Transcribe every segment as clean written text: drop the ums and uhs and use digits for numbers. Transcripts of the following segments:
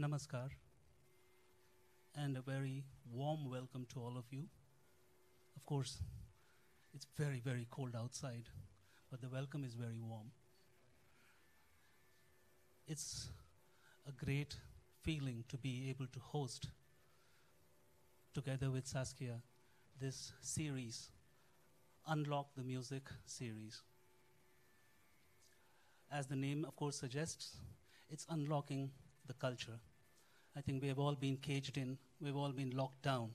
Namaskar, and a very warm welcome to all of you. Of course, it's very, very cold outside, but the welcome is very warm. It's a great feeling to be able to host, together with Saskia, this series, Unlock the Music series. As the name, of course, suggests, it's unlocking the culture. I think we have all been caged in, we've all been locked down,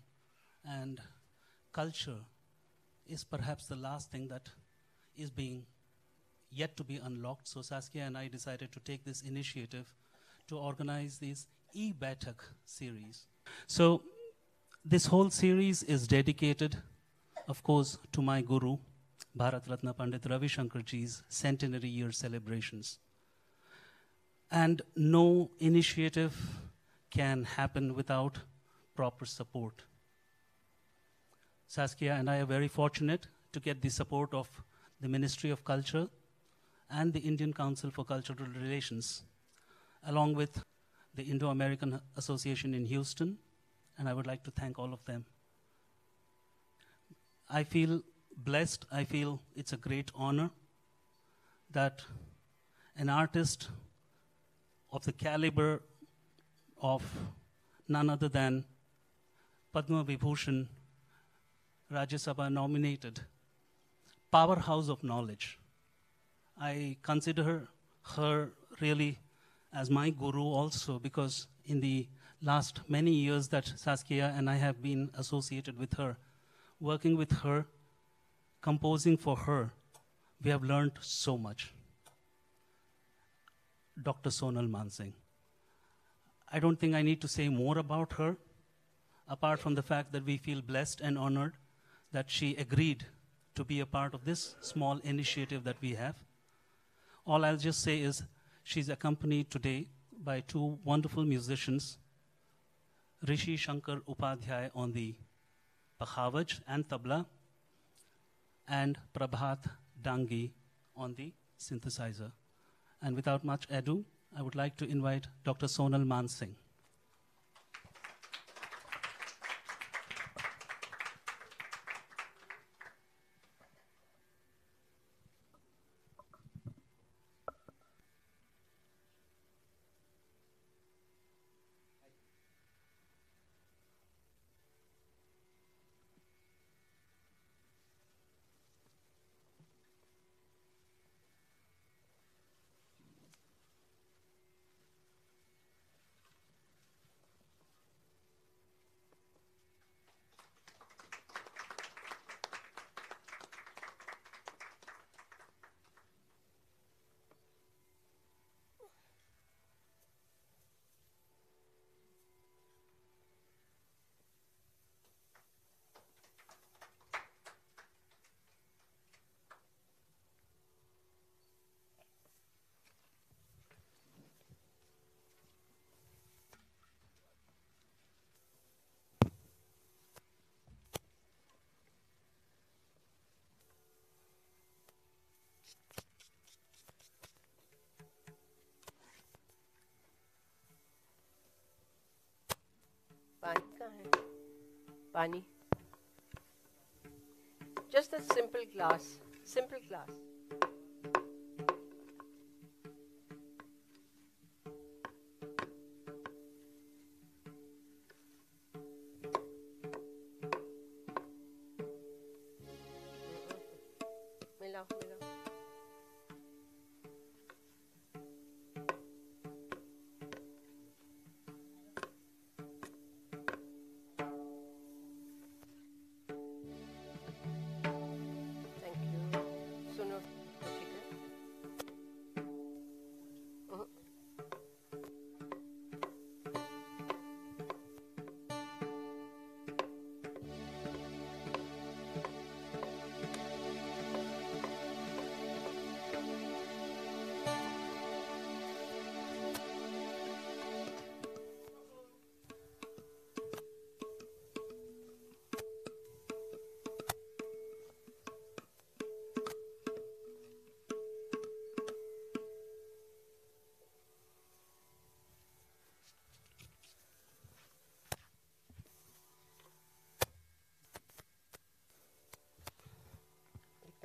and culture is perhaps the last thing that is being yet to be unlocked. So Saskia and I decided to take this initiative to organize this e-Baitak series. So this whole series is dedicated, of course, to my guru, Bharat Ratna Pandit Ravi Shankar Ji's centenary year celebrations. And no initiative can happen without proper support. Saskia and I are very fortunate to get the support of the Ministry of Culture and the Indian Council for Cultural Relations, along with the Indo-American Association in Houston, and I would like to thank all of them. I feel blessed, I feel it's a great honor that an artist of the caliber of none other than Padma Vibhushan, Rajya Sabha nominated powerhouse of knowledge. I consider her really as my guru also, because in the last many years that Saskia and I have been associated with her, working with her, composing for her, we have learned so much. Dr. Sonal Mansingh. I don't think I need to say more about her, apart from the fact that we feel blessed and honored that she agreed to be a part of this small initiative that we have. All I'll just say is she's accompanied today by two wonderful musicians, Rishi Shankar Upadhyay on the pakhavaj and tabla, and Prabhat Dangi on the synthesizer. And without much ado, I would like to invite Dr. Sonal Mansingh. पानी कहाँ है? पानी. Just a simple glass. Simple glass. मिलाओ, मिलाओ. Thank you. सुनो.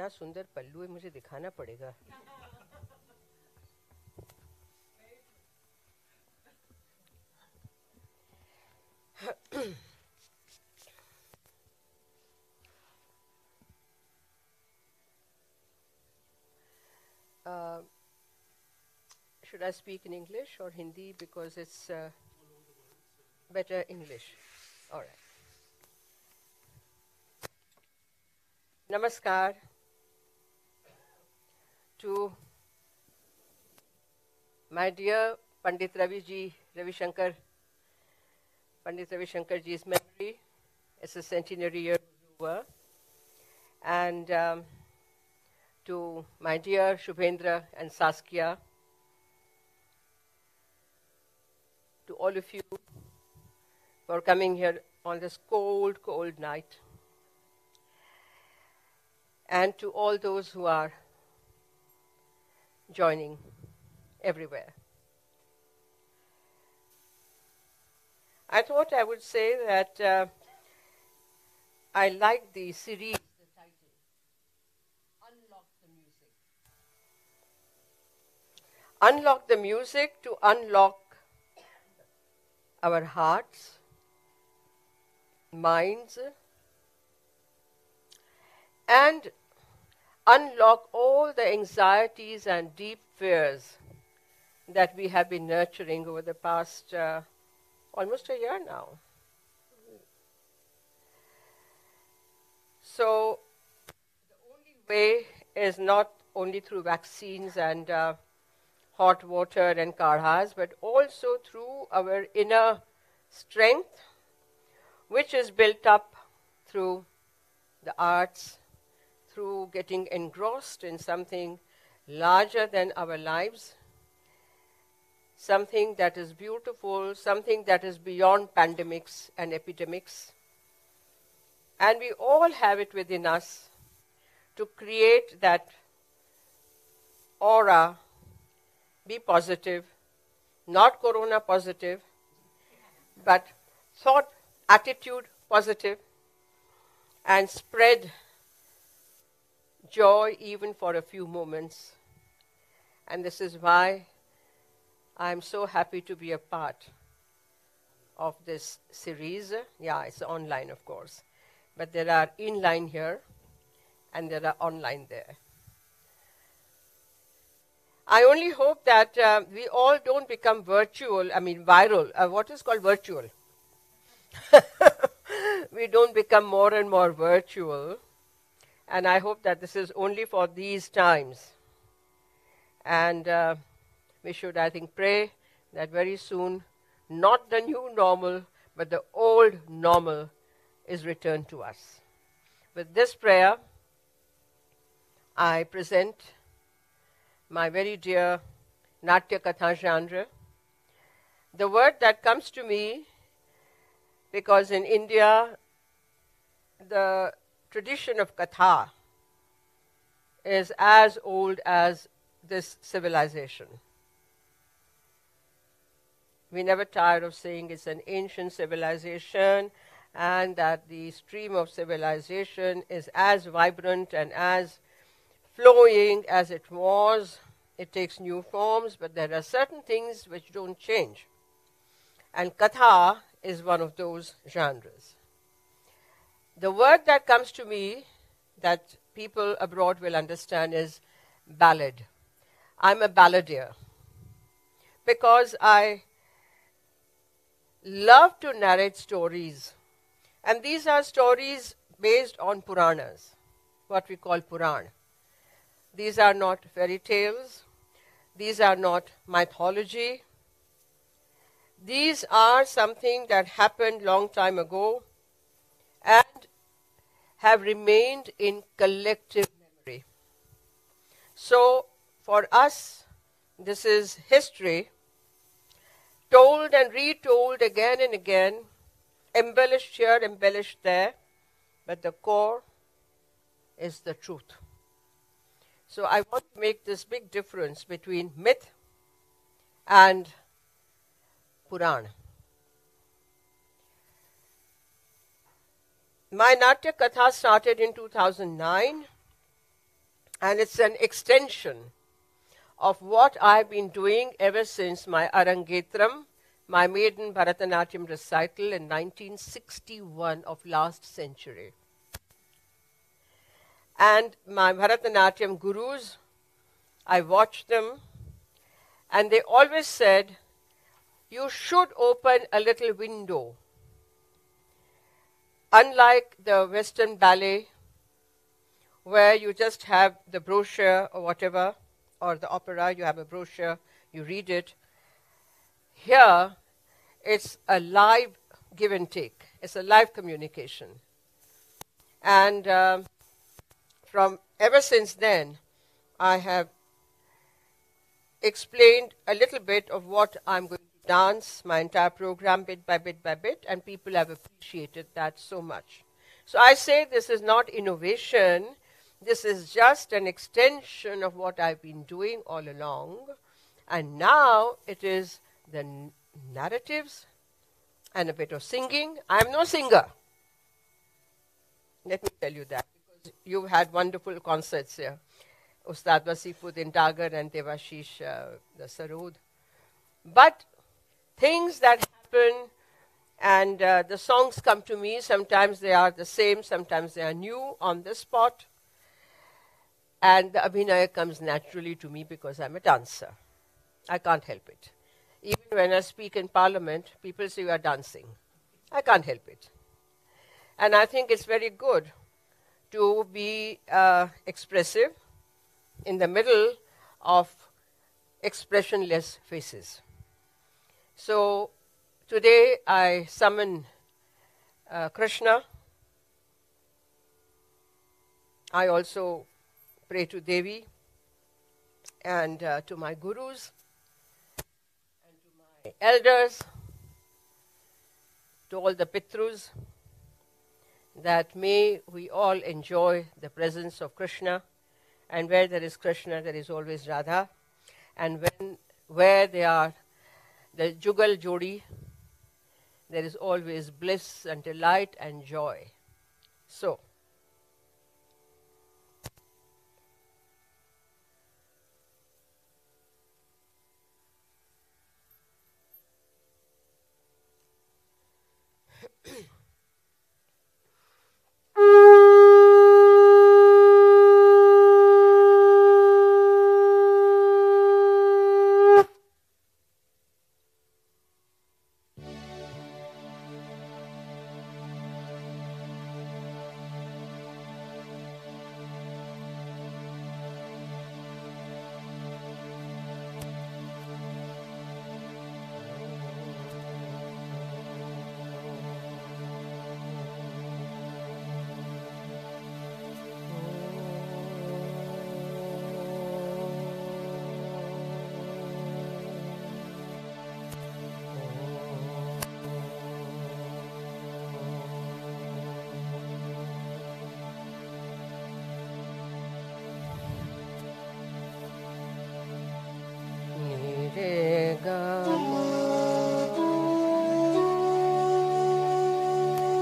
इतना सुंदर पल्लू है, मुझे दिखाना पड़ेगा. Should I speak in English or Hindi, because it's better English? All right. Namaskar to my dear Pandit Ravi Shankar ji's memory. It's a centenary year over. And to my dear Shubhendra and Saskia, to all of you for coming here on this cold, cold night, and to all those who are joining everywhere. I thought I would say that I like the series, the title, Unlock the Music. Unlock the music to unlock our hearts, minds, and unlock all the anxieties and deep fears that we have been nurturing over the past almost a year now. So the only way is not only through vaccines and hot water and kadhas, but also through our inner strength, which is built up through the arts, through getting engrossed in something larger than our lives, something that is beautiful, something that is beyond pandemics and epidemics. And we all have it within us to create that aura, be positive, not corona positive, but thought, attitude positive, and spread joy even for a few moments. And this is why I'm so happy to be a part of this series. Yeah, it's online, of course. But there are inline here, and there are online there. I only hope that we all don't become viral. What is called virtual? We don't become more and more virtual. And I hope that this is only for these times. And we should, I think, pray that very soon, not the new normal, but the old normal is returned to us. With this prayer, I present my very dear Natya Katha genre. The word that comes to me, because in India, the tradition of Katha is as old as this civilization. We never tire of saying it's an ancient civilization, and that the stream of civilization is as vibrant and as flowing as it was. It takes new forms, but there are certain things which don't change. And Katha is one of those genres. The word that comes to me that people abroad will understand is ballad. I'm a balladeer because I love to narrate stories. And these are stories based on Puranas, what we call Puran. These are not fairy tales. These are not mythology. These are something that happened long time ago and have remained in collective memory. So for us, this is history told and retold again and again, embellished here, embellished there, but the core is the truth. So I want to make this big difference between myth and Puran. My Natya Katha started in 2009 And it's an extension of what I've been doing ever since my Arangetram, my maiden Bharatanatyam recital in 1961 of last century. And my Bharatanatyam gurus, I watched them, and they always said, you should open a little window. Unlike the Western ballet, where you just have the brochure or whatever, or the opera, you have a brochure, you read it. Here, it's a live give and take. It's a live communication. And from ever since then, I have explained a little bit of what I'm going to dance, my entire program, bit by bit by bit, and people have appreciated that so much. So I say this is not innovation. This is just an extension of what I've been doing all along. And now it is the narratives and a bit of singing. I'm no singer. Let me tell you that, because you've had wonderful concerts here. Ustad Wasifuddin Dagar and Devashish the Sarod. But things that happen, and the songs come to me, sometimes they are the same, sometimes they are new on the spot. And the Abhinaya comes naturally to me because I'm a dancer. I can't help it. Even when I speak in Parliament, people say you are dancing. I can't help it. And I think it's very good to be expressive in the middle of expressionless faces. So today I summon Krishna. I also pray to Devi and to my gurus and to my elders, to all the Pitrus, that may we all enjoy the presence of Krishna. And where there is Krishna, there is always Radha. And where they are the Jugal Jodi, there is always bliss and delight and joy. So,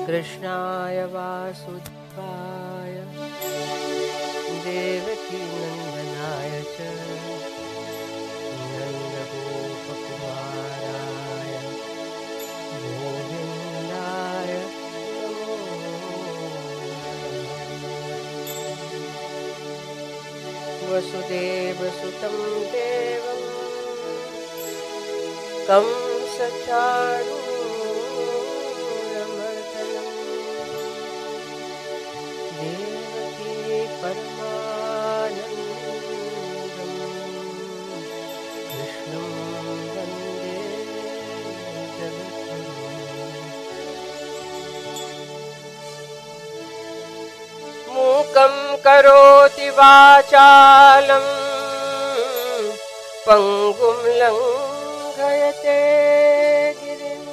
Krishnaya Vasudevaya Devaki Nandanaya Cha Nanda Gopa Kumaraya Govindaya Vasudeva Sutam Devam Kamsa Charu Mukam karoti vachalam pangum langhayate girim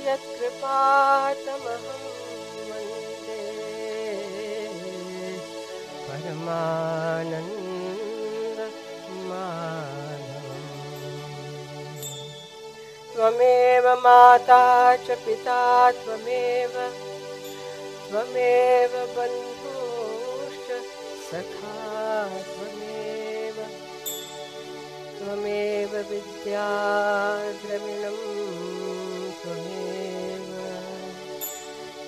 yat kripatamaham vande paramananda madhavam tvameva mata cha pita tvameva Tvameva bandhuscha सखा त्वमेव त्वमेव विद्या द्रविणं त्वमेव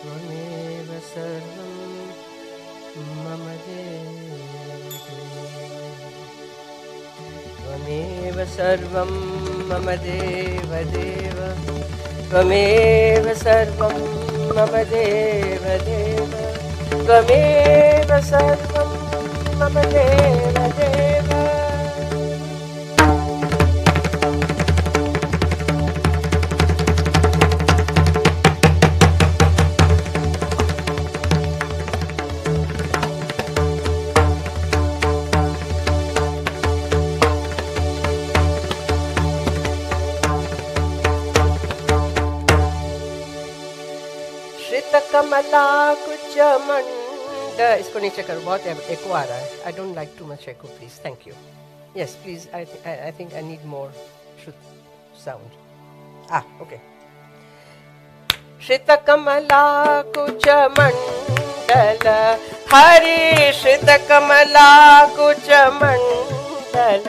त्वमेव सर्वं मम देव त्वमेव सर्वं मम देव देव त्वमेव सर्वं मम देव देव त्वमेव सर्वं मम देव देव कमला कुछ मंड इसको नीचे करो बहुत एको आ रहा है I don't like too much echo please thank you yes please I think I need more sound okay श्रित कमला कुछ मंडल हरि श्रित कमला कुछ मंडल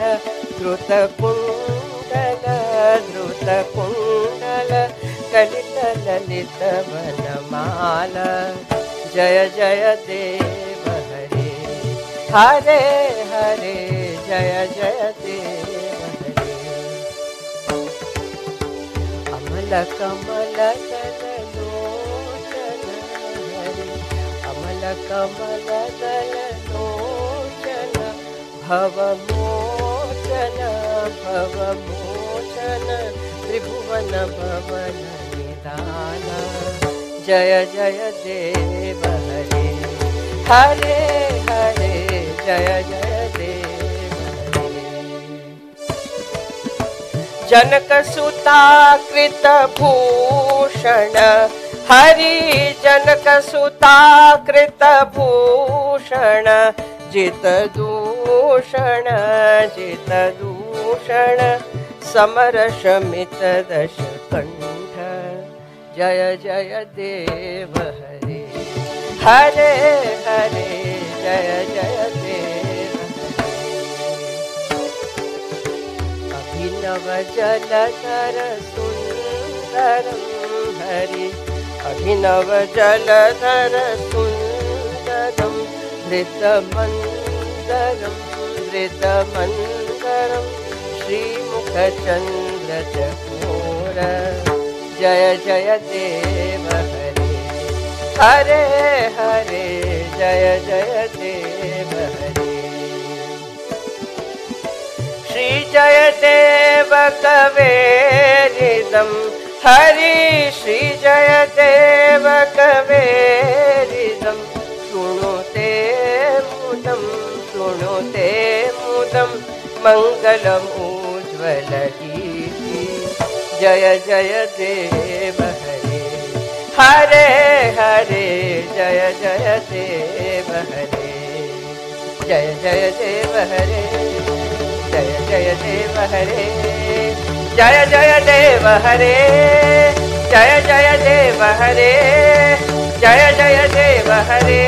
द्रुत कुंडल कलित ललित वनमाल जय जय देव हरे हरे हरे जय जय देव हरे अमल कमल दल लोचन हरे अमल कमल दल लोचन भव मोचन त्रिभुवन भवन निदान जय जय देव हरे हरे हरे जय जय देव हरे जनक सुता कृत भूषण हरि जनक सुता कृत भूषण जित दूषण समरशमित दश कंठ जय जय देव हरे हरे हरे जय जय देव हरे अभिनव जलधर सुंदरम हरि अभिनव जलधर सुंदरम धृतमंदरम श्रीमुखचंद्र चकोर जय जय देव हरे हरे हरे जय जय देव हरे श्री जय देव कवेरिदम हरि श्री जय देव कवेरिदम शृणुते मुदम मंगलम उज्ज्वल कीर्ति जय जय देव हरे हरे हरे जय जय देव हरे जय जय देव हरे जय जय देव हरे जय जय देव हरे जय जय देव हरे जय जय देव हरे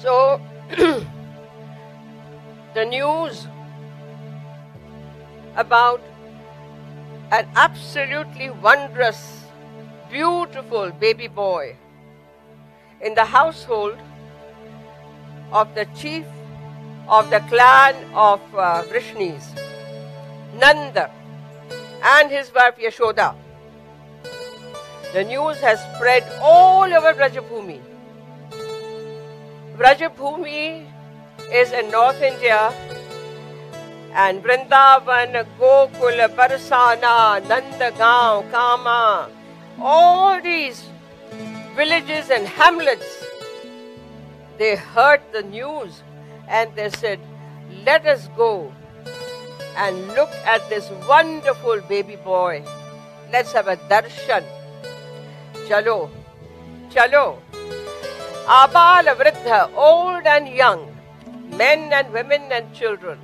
So, the news about an absolutely wondrous, beautiful baby boy in the household of the chief of the clan of Vrishnis, Nanda, and his wife Yashoda. The news has spread all over Brajabhumi. Brajabhumi is in North India, and Vrindavan, Gokul, Barsana, Nandagaon, Kama, all these villages and hamlets, they heard the news and they said, let us go and look at this wonderful baby boy. Let's have a darshan. Chalo, chalo. Abala Vriddha, old and young, men and women and children,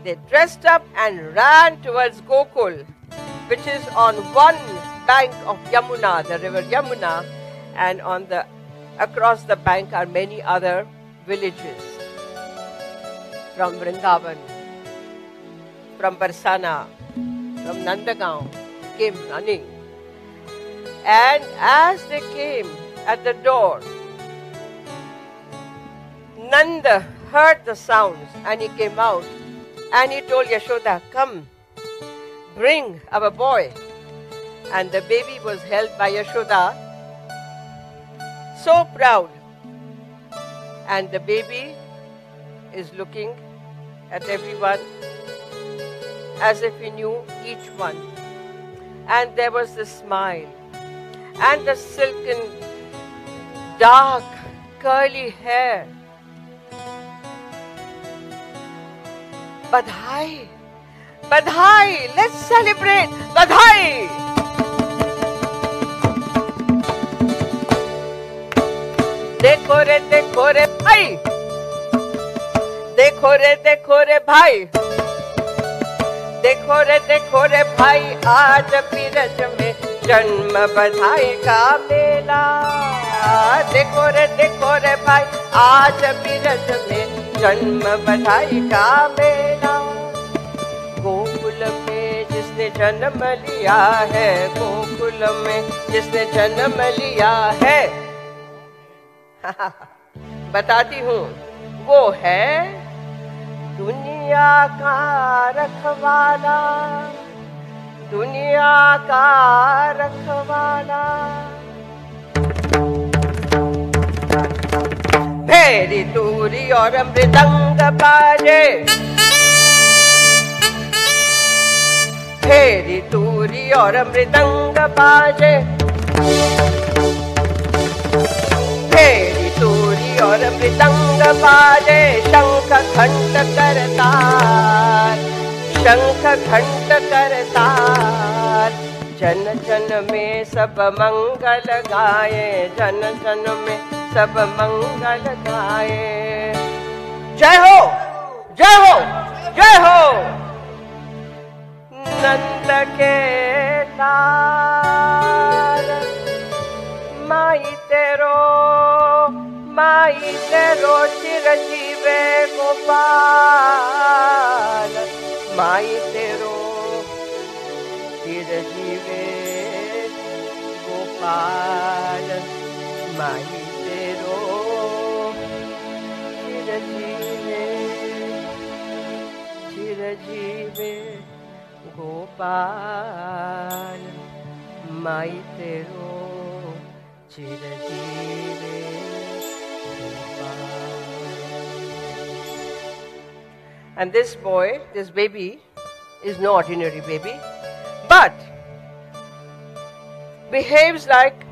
They dressed up and ran towards Gokul, which is on one bank of Yamuna, the river Yamuna, and across the bank are many other villages from Vrindavan, from Barsana, from Nandagaon, came running. And as they came at the door, Nanda heard the sounds and he came out and he told Yashoda, "Come, bring our boy." And the baby was held by Yashoda, so proud. And the baby is looking at everyone as if he knew each one. And there was the smile and the silken, dark, curly hair. Badhai! Badhai! Let's celebrate! Badhai! देखो रे भाई, देखो रे भाई, देखो रे भाई, आज बीरज में जन्म बधाई का मेला। देखो रे भाई, आज बीरज में जन्म बधाई का मेला। गोकुल में जिसने जन्म लिया है, गोकुल में जिसने जन्म लिया है, बताती हूँ, वो है दुनिया का रखवाला, दुनिया का रखवाला। भेरी दूरी और मृदंग बाजे, भेरी दूरी और मृदंग बाजे, भेरी दूरी और मृदंग बाजे, शंख घंट करताल, शंख घंट करताल। जन जन में सब मंगल गाए, जन जन में सब मंगल गाए। जय हो, जय हो, जय हो। नंद के लाल, माई तेरो, माई तेरो चिरंजीवे गोपाल, माई तेरो चिरंजीवे गोपाल, माई तेरो चिरंजीवे, चिरंजीवे गोपाल, माई तेरो चिरंजीवे Gopal. And this boy, this baby, is no ordinary baby, but behaves like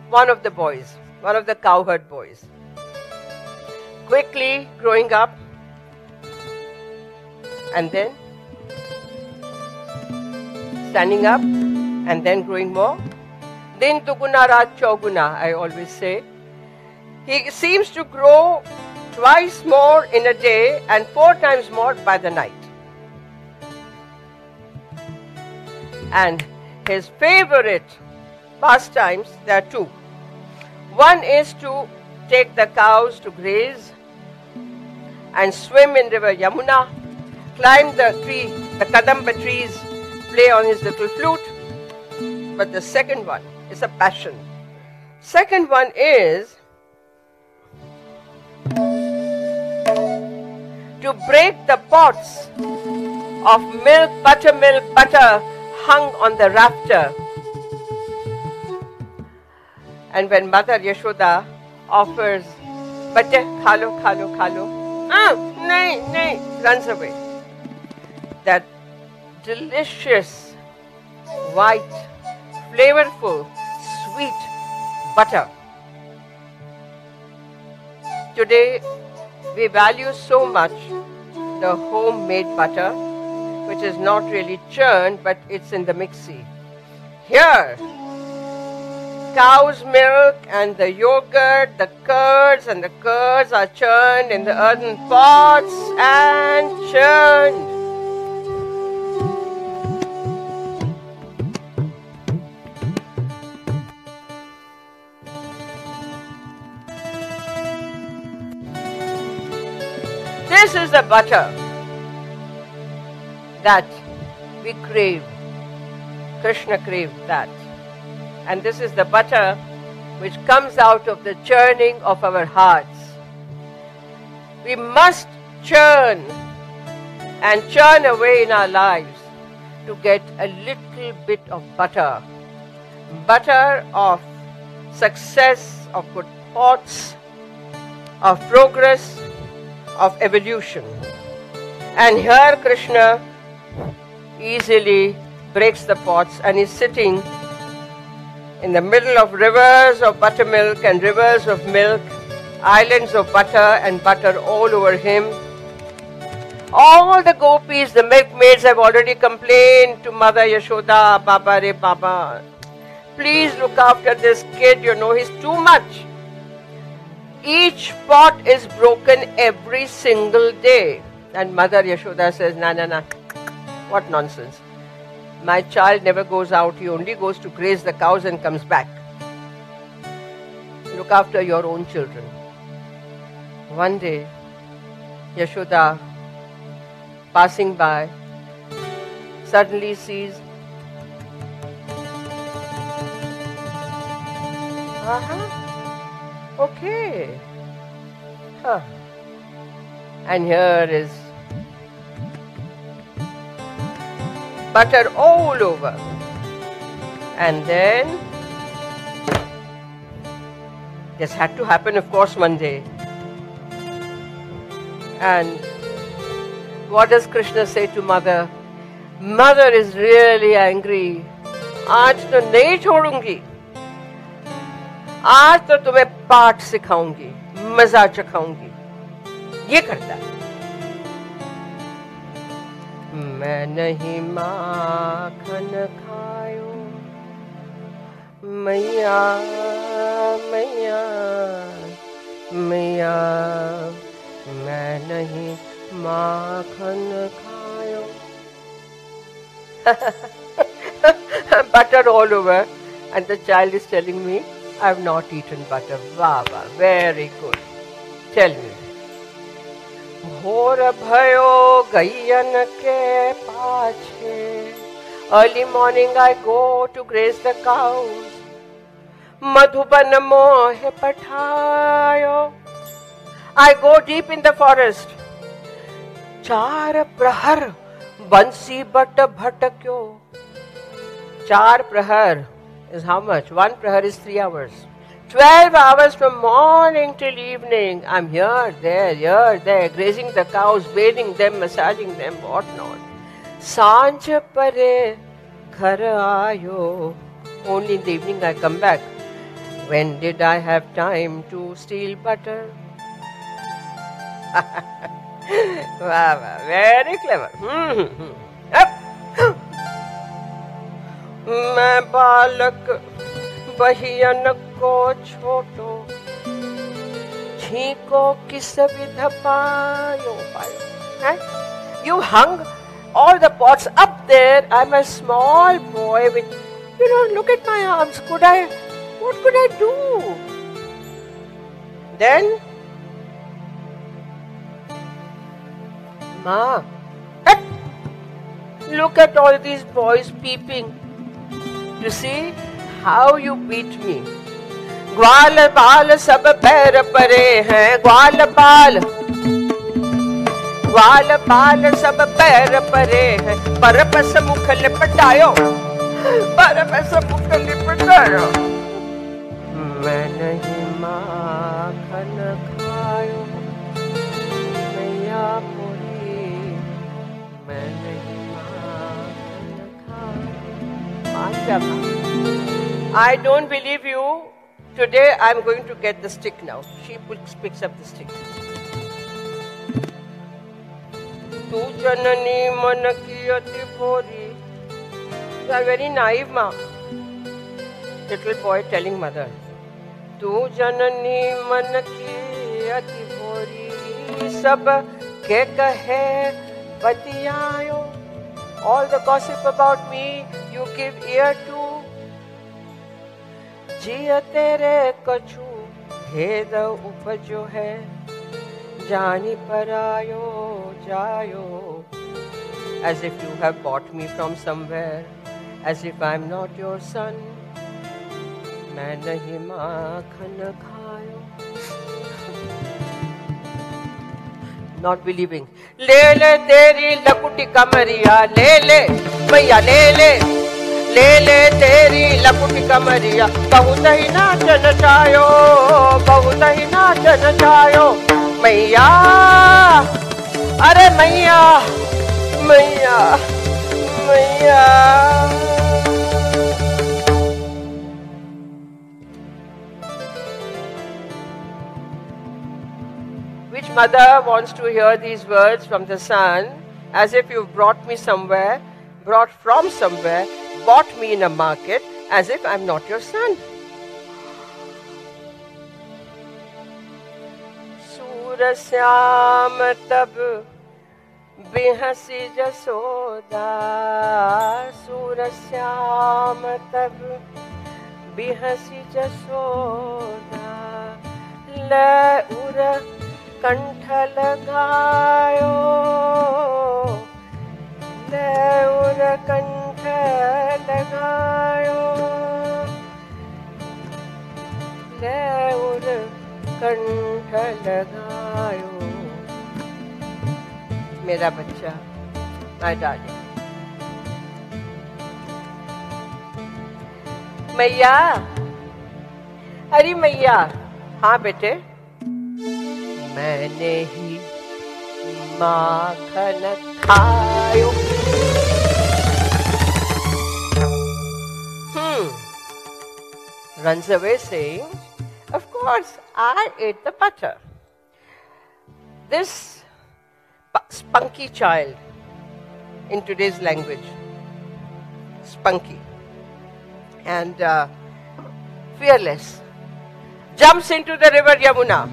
one of the boys, one of the cowherd boys. Quickly growing up, and then standing up, and then growing more. Din duguna raat chauguna, I always say. He seems to grow twice more in a day and 4 times more by the night. And his favorite pastimes, there are 2. One is to take the cows to graze and swim in river Yamuna, climb the tree, the kadamba trees, play on his little flute. But the second one is a passion. Second one is to break the pots of milk, butter hung on the rafter. And when Mother Yashoda offers, "Bache, khalo, khalo, khalo," nahi, runs away. That delicious, white, flavorful, sweet butter. Today, we value so much the homemade butter, which is not really churned, but it's in the mixie. Here, cow's milk and the yogurt, the curds are churned in the earthen pots and churned. This is the butter that we crave. Krishna craved that. And this is the butter which comes out of the churning of our hearts. We must churn and churn away in our lives to get a little bit of butter. Butter of success, of good thoughts, of progress, of evolution. And here Krishna easily breaks the pots and is sitting in the middle of rivers of buttermilk and rivers of milk, islands of butter and butter all over him. All the gopis, the milkmaids have already complained to Mother Yashoda, Baba re Baba, please look after this kid, he's too much. Each pot is broken every single day. And Mother Yashoda says, na, what nonsense. My child never goes out, he only goes to graze the cows and comes back. Look after your own children. One day, Yashoda, passing by, suddenly sees, okay. And here is butter all over. And then, this had to happen, of course, one day. And what does Krishna say to Mother? Mother is really angry. आज तो नहीं छोड़ूंगी. आज तो तुम्हें पाठ सिखाऊंगी, मजा चखाऊंगी. ये करता है. मैं नहीं माखन खायो, मैया मैया मैया, मैं नहीं माखन खायो. Butter all over, and the child is telling me, I have not eaten butter. Wow, very good. Tell me. घोर भयो गैयन के पाछे. Early morning I go to graze the cows. Madhuban मोह पठायो. I go deep in the forest. चार प्रहर बंसी but भटक्यो. चार प्रहर is how much? One prahar is 3 hours. 12 hours from morning till evening. I'm here, there, grazing the cows, bathing them, massaging them, whatnot. Sanj pare ghar aayo. Only in the evening I come back. When did I have time to steal butter? Wow, very clever. मैं बालक बहियन को छोटो, छीको किस विध पायो. You hung all the pots up there. I'm a small boy with, look at my arms. What could I do? Then, Ma, look at all these boys peeping. You see how you beat me. ग्वाल बाल सब पैर परे हैं. ग्वाल बाल सब पैर परे हैं. परपस मुख लिपटायो. मैं नहीं माखन खायो, मैया मोरी. मैं नहीं माखन खायो. I don't believe you. Today I am going to get the stick now. She picks up the stick. Tu janani man ki ati bhori. You are very naive, ma. Little boy telling mother. Tu janani man ki ati bhori. Sab ke kahe batiyayo. All the gossip about me you give ear to. जिय तेरे कछु भेद उपजो है. Jani parayo jayo. As if you have bought me from somewhere, as if I'm not your son. मैं नहीं माखन खायो. Not believing. ले ले तेरी लकुटी कमरिया, ले ले मैया ले ले. ले ले तेरी लकुटी कमरिया, बहुत ही नाच नचायो, बहुत ही नाच नचायो. मैया, अरे मैया, मैया, मैया. Which mother wants to hear these words from the son, as if you've brought me somewhere, brought from somewhere, bought me in a market, as if I'm not your son? Surashyam tab bihasi jasoda, Surashyam tab bihasi jasoda, la ura कंठ लगायो, लेउर कंठ लगायो, लेउर कंठ लगायो. मेरा बच्चा, my darling. मैया, अरे मैया. हाँ बेटे, मैंने ही माखन खायो. Runs away saying, of course, I ate the butter. This spunky child, in today's language, spunky and fearless, jumps into the river Yamuna.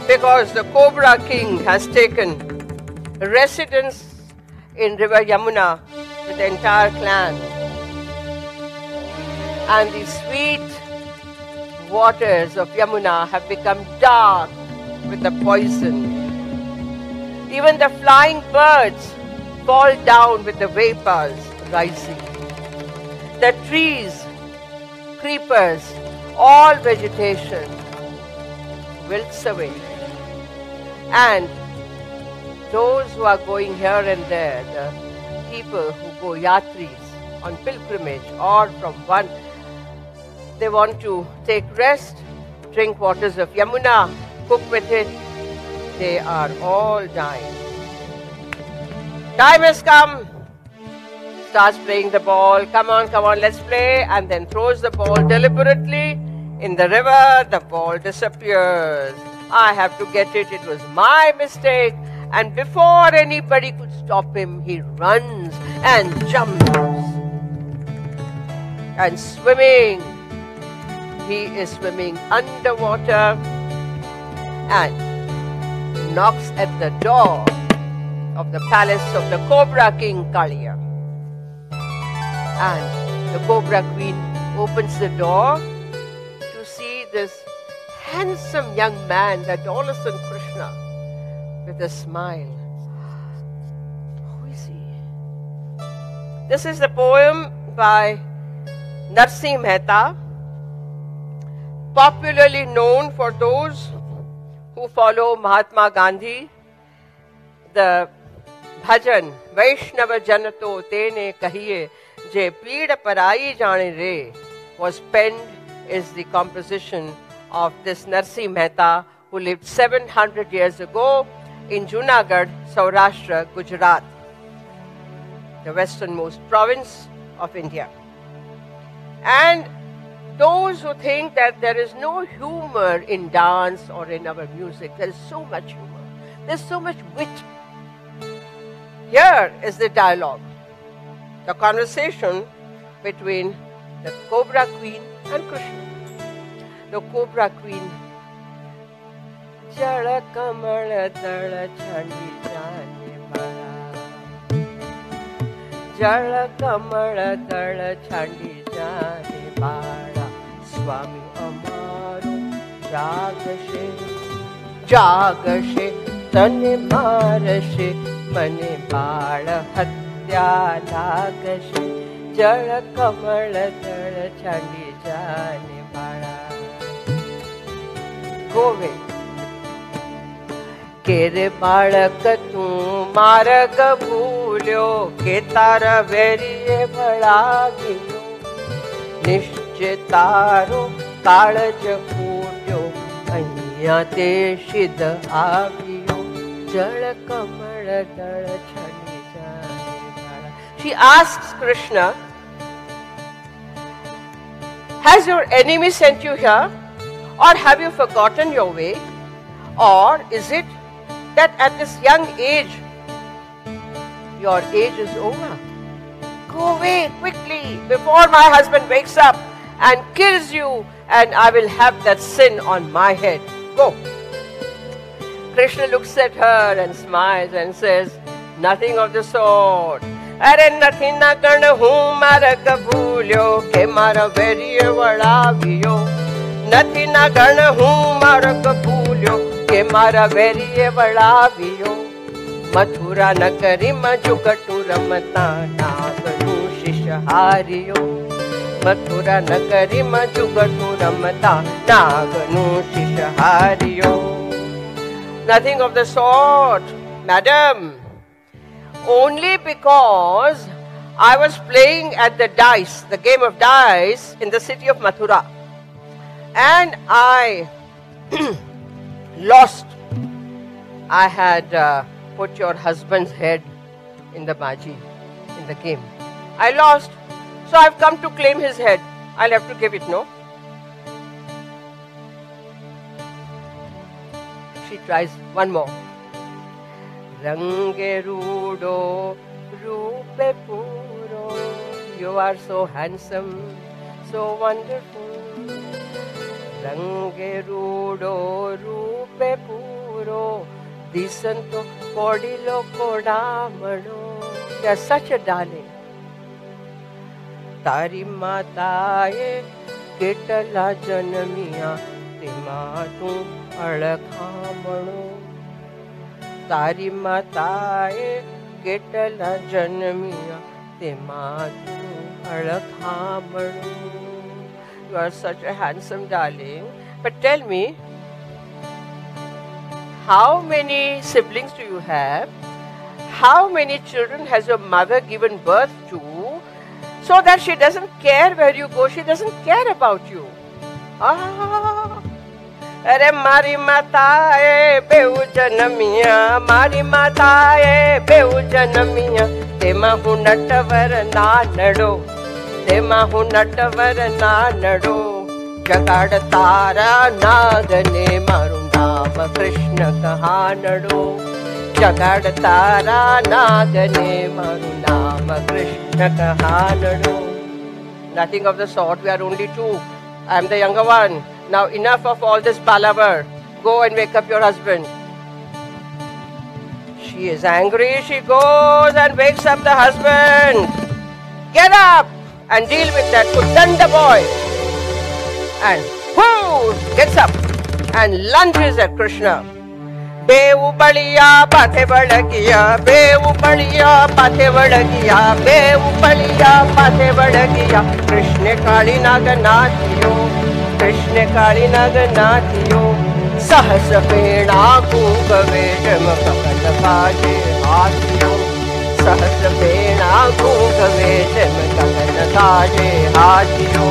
Because the Cobra King has taken residence in river Yamuna with the entire clan. And the sweet waters of Yamuna have become dark with the poison. Even the flying birds fall down with the vapors rising. The trees, creepers, all vegetation wilts away. And those who are going here and there, the people who go yatris on pilgrimage or from one, they want to take rest, drink waters of Yamuna, cook with it, they are all dying. Time has come. Starts playing the ball. Come on, let's play. And then throws the ball deliberately in the river. The ball disappears. I have to get it. It was my mistake. And before anybody could stop him, he runs and jumps. And swimming. He is swimming underwater and knocks at the door of the palace of the Cobra King Kaliya. And the Cobra Queen opens the door to see this handsome young man, the adolescent Krishna, with a smile. Who is he? This is a poem by Narsingh Mehta, popularly known for those who follow Mahatma Gandhi. The bhajan, Vaishnava Janato Tene Kahiye Je Peed Parai Jane Re, was penned is the composition of this Narsingh Mehta, who lived 700 years ago in Junagadh, Saurashtra, Gujarat, the westernmost province of India. And those who think that there is no humor in dance or in our music, there is so much humor, there's so much wit. Here is the dialogue, the conversation between the Cobra Queen and Krishna. The Cobra Queen, Jala Kamala Dala Chandi Jane Bala, Jala Kamala Dala Chandi Jane Bala, Swami Amaru Ragashe जागशे तने मारशे मने बाळ हत्या लागशे जळ कमळ तळ छांडी जाने बाळा गोवे केरे बाळक तू मार्ग भूल्यो के तारा वेरिये बळावियो निश्चय तारो काळज फूट्यो अहिया ते शिद आवियो जळ कमळ तळ छांडी जाने बाळा. She asks Krishna, has your enemy sent you here, or have you forgotten your way, or is it that at this young age your age is over? Go away quickly before my husband wakes up and kills you, and I will have that sin on my head. Go. Krishna looks at her and smiles and says, nothing of the sort. अरे नथी न गण हूँ मार्ग भूल्यो के मारा वेरिये वळावियो नथी न गण हूँ मार्ग भूल्यो के मारा वेरिये वळावियो मथुरा नगरी में जुगटू रमता नागनु शिष हारियो मथुरा नगरी में जुगटू रमता नागनु शिष हारियो. Nothing of the sort, madam. Only because I was playing at the dice, the game of dice in the city of Mathura, and I lost. I had put your husband's head in the baji, in the game. I lost, so I've come to claim his head. I'll have to give it, no? She tries one more. Range rudo, rupe puro. You are so handsome, so wonderful. Range rudo, rupe puro. Disanto kodilo kodamano. They are such a darling. Tari mataye ketala janamiya tima tu alakhamano. तारी माताए केटला जन्मिया तेमा तू अळखामणु. You are such a handsome darling. But tell me, how many siblings do you have? How many children has your mother given birth to, so that she doesn't care where you go, she doesn't care about you? अरे मारी माताए बेउ जनमिया मारी माताए बेउ जनमिया तेमा हूँ नटवर नानड़ो तेमा हूँ नटवर नानड़ो जगाड़ तारा नागने मारू नाम कृष्ण कहानड़ो जगाड़ तारा नागने मारू नाम Krishna कहानड़ो. Nothing of the sort. We are only two. I am the younger one. Now enough of all this palaver. Go and wake up your husband. She is angry. She goes and wakes up the husband. Get up and deal with that Kudanda boy. And whoo, gets up and lunges at Krishna. बेउ Ballia पाथे बड़गिया बेउ बलिया पाथे बड़गिया बेउ बलिया पाथे बड़गिया कृष्ण काली नाग नाथियो कृष्ण काली नाग नाथियो सहस पेड़ा गूगवे जम कपट बाजे हाथियो सहस पेड़ा गूगवे जम कपट बाजे हाथियो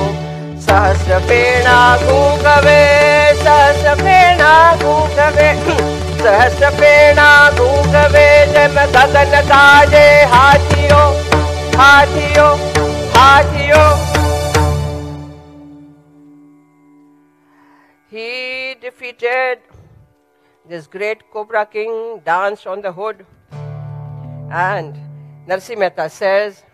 सहस पेड़ा गूगवे सहस पेड़ा गूगवे सहस पेड़ा गूगवे जम गगन गाजे हाथियो हाथियो हाथियो. He defeated this great Cobra King, danced on the hood, and Narsi Mehta says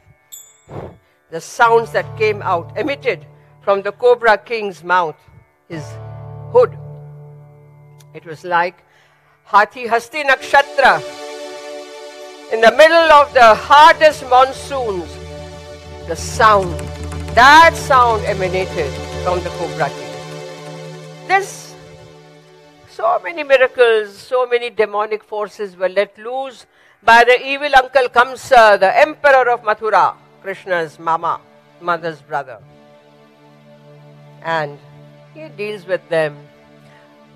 the sounds that came out, emitted from the Cobra King's mouth, his hood, it was like Hathi Hasti Nakshatra in the middle of the hardest monsoons. The sound, that sound emanated from the Cobra King. This So many miracles, so many demonic forces were let loose by the evil uncle Kamsa, the emperor of Mathura, Krishna's mother's brother. And he deals with them.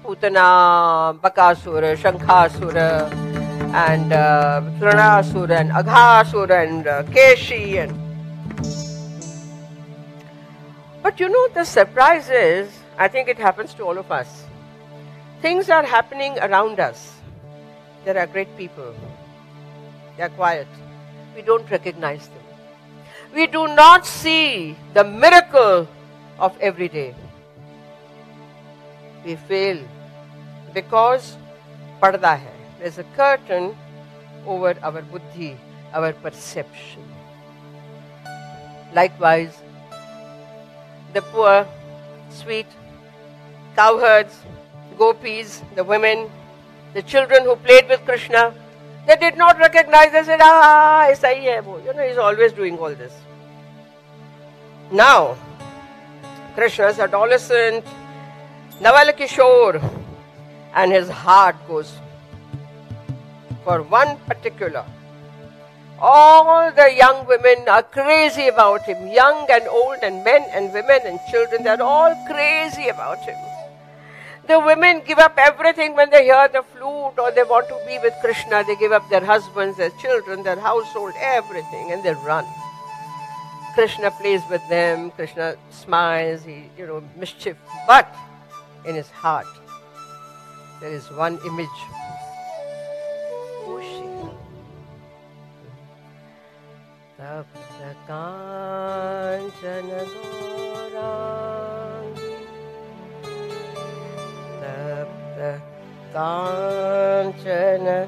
Putana, Bakasura, Shankhasura, and Trinasura, and Aghasura, and Keshi. But you know, the surprise is, I think it happens to all of us. Things are happening around us. There are great people. They are quiet. We don't recognize them. We do not see the miracle of every day. We fail because parda hai. There's a curtain over our buddhi, our perception. Likewise, the poor, sweet cowherds, gopis, the women, the children who played with Krishna, they did not recognize. They said, aisa hi hai wo. You know, he's always doing all this. Now, Krishna's adolescent, Naval Kishore, and his heart goes for one particular. All the young women are crazy about him. Young and old and men and women and children, they're all crazy about him. The women give up everything when they hear the flute or they want to be with Krishna. They give up their husbands, their children, their household, everything, and they run. Krishna plays with them. Krishna smiles, mischief. But in his heart, there is one image. Who is she? Tapta Kanchana Gaurangi, Tapta Kanchana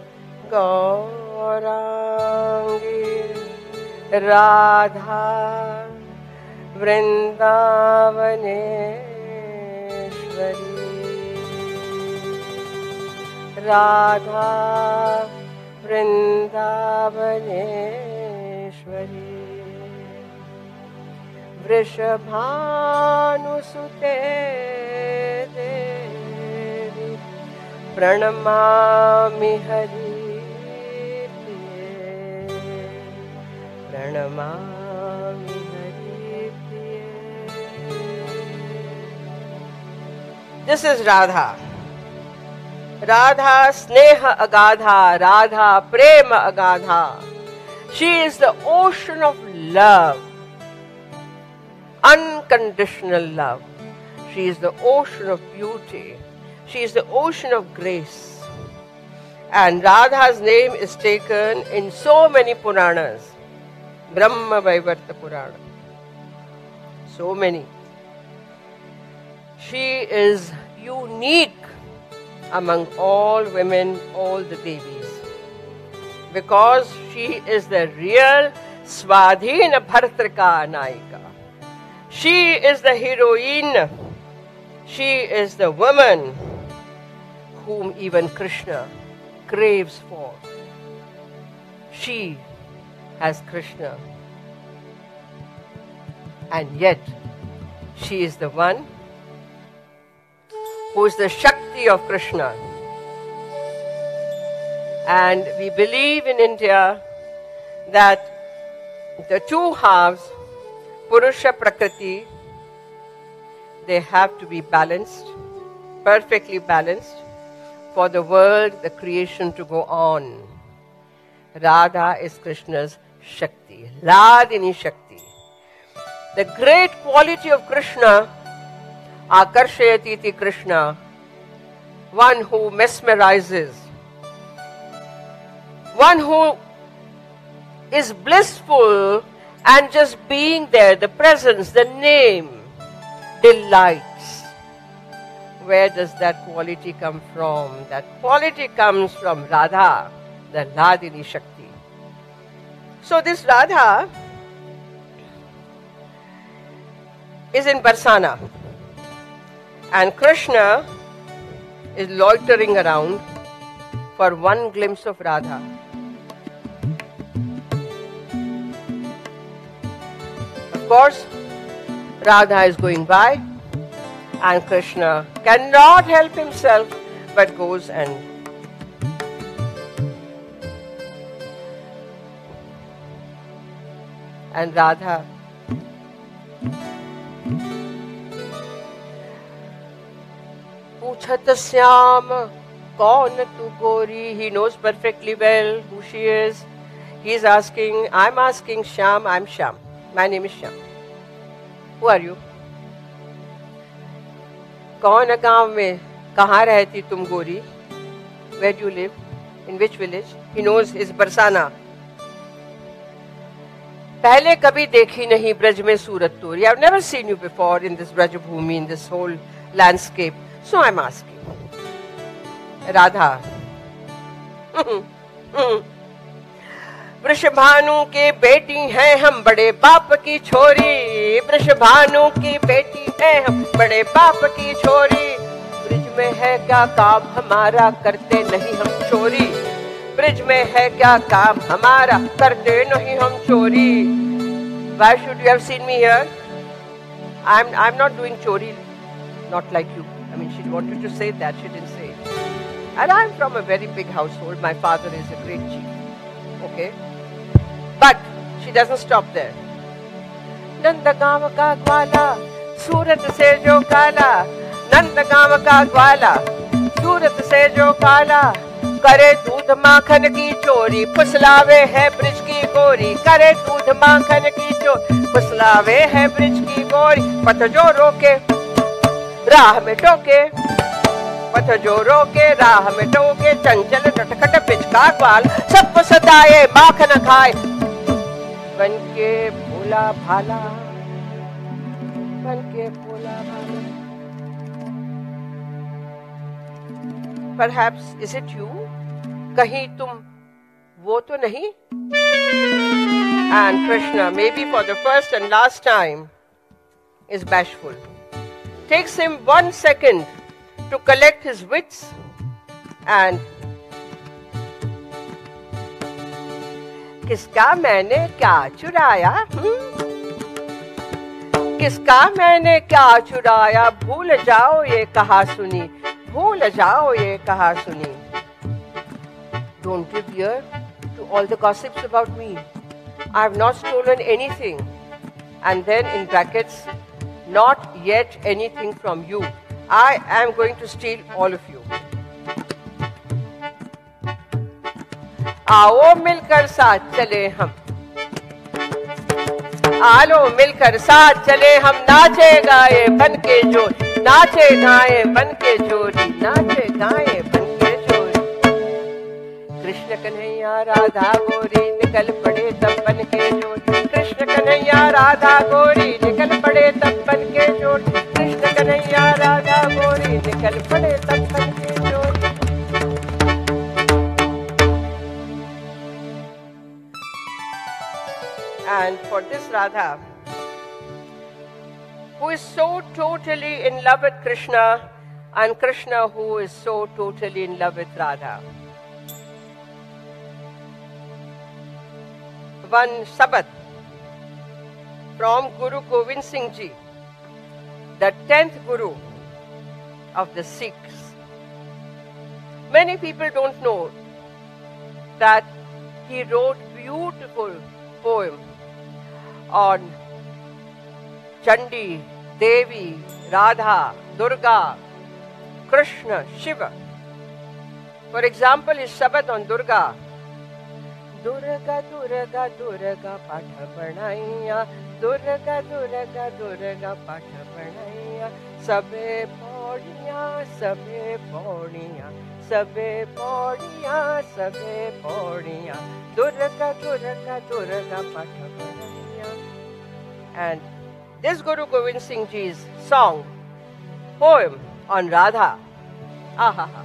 Gaurangi, Radha Vrindavaneshwari, Radha Vrindavaneshwari, Vrishabhanusute Devi, Pranamami Hari Priye, Pranamami Hari Priye. This is Radha. Radha Sneha Agadha, Radha Prema Agadha. She is the ocean of love, unconditional love. She is the ocean of beauty. She is the ocean of grace. And Radha's name is taken in so many Puranas. Brahma Vaivarta Purana. So many. She is unique among all women, all the Devis, because she is the real Swadhina Bhartrika Naika. She is the heroine. She is the woman whom even Krishna craves for. She has Krishna, and yet she is the one who is the Shakti of Krishna. And we believe in India that the two halves, Purusha Prakriti, they have to be balanced, perfectly balanced, for the world, the creation to go on. Radha is Krishna's Shakti, Ladini Shakti. The great quality of Krishna, Akarshayatiti Krishna, one who mesmerizes, one who is blissful and just being there, the presence, the name, delights. Where does that quality come from? That quality comes from Radha, the Ladini Shakti. So this Radha is in Barsana, and Krishna is loitering around for one glimpse of Radha. Of course, Radha is going by, and Krishna cannot help himself but goes and Radha पूछत श्याम कौन तू गोरी. He knows perfectly well who she is. He is asking, I'm asking Shyam, I'm Shyam. My name is Shyam. Who are you? कौन गांव में कहाँ रहती तुम गोरी? Where do you live? In which village? He knows his Barsana. पहले कभी देखी नहीं ब्रज में सूरत तोरी. I've never seen you before in this Braj Bhumi, in this whole landscape. So I'm asking. Radha. Vrishabhanu के बेटी हैं हम बड़े बाप की छोरी. वृषभानु की बेटी हैं हम बड़े बाप की छोरी. ब्रिज में है क्या काम हमारा करते नहीं हम चोरी. ब्रिज में है क्या काम हमारा करते नहीं हम चोरी. Why should you have seen me here? I'm not doing chori, not like you. I mean, she wanted to say that, she didn't say it. And I'm from a very big household. My father is a great chief. Okay? But she doesn't stop there. Nandagaam ka gwala, Surat se jo kala. Nandagaam ka gwala, Surat se jo kala. करे दूध माखन की चोरी, फुसलावे है bridge की गोरी. करे दूध माखन की चोरी, फुसलावे है ब्रिज की गोरी. पथ जो रोके राह में टोके, पथ जो रोके राह में टोके. चंचल नटखट ब्रिज का ग्वाल, सबको सताए माखन खाए. बन के भोला भाला, बन के भोला भाला. Perhaps is it you? कहीं तुम वो तो नहीं? And Krishna, maybe for the first and last time, is bashful. Takes him 1 second to collect his wits and किसका मैंने क्या चुराया? किसका मैंने क्या चुराया? भूल जाओ ये कहा सुनी, भूल जाओ ये कहा सुनी. Don't give ear to all the gossips about me. I have not stolen anything. And then in brackets, not yet anything from you. I am going to steal all of you. आओ मिलकर साथ चले हम, आओ मिलकर साथ चले हम. नाचे गाए बन के जोड़ी, नाचे गाए बन के जोड़ी, नाचे गाए बन के जोड़ी. कृष्ण कन्हैया राधा गोरी निकल पड़े तब बन के जोड़ी. कृष्ण कन्हैया राधा गोरी निकल पड़े तब बन के जोड़ी. कृष्ण कन्हैया राधा गोरी निकल पड़े तब बन के जोड़ी. And for this Radha, who is so totally in love with Krishna, and Krishna who is so totally in love with Radha. One Sabat from Guru Govind Singh Ji, the 10th Guru of the Sikhs. Many people don't know that he wrote beautiful poem on Chandi, Devi, Radha, Durga, Krishna, Shiva. For example, his Shabad on Durga. Durga, Durga, Durga, Patha Banaiya. Durga, Durga, Durga, Patha Banaiya. Sabe Paudiya, Sabe Paudiya. Sabe Paudiya, Sabe Paudiya. Durga, Durga, Durga, Patha Banaiya. And this Guru Govind Singh Ji's song, poem on Radha. Ahaha.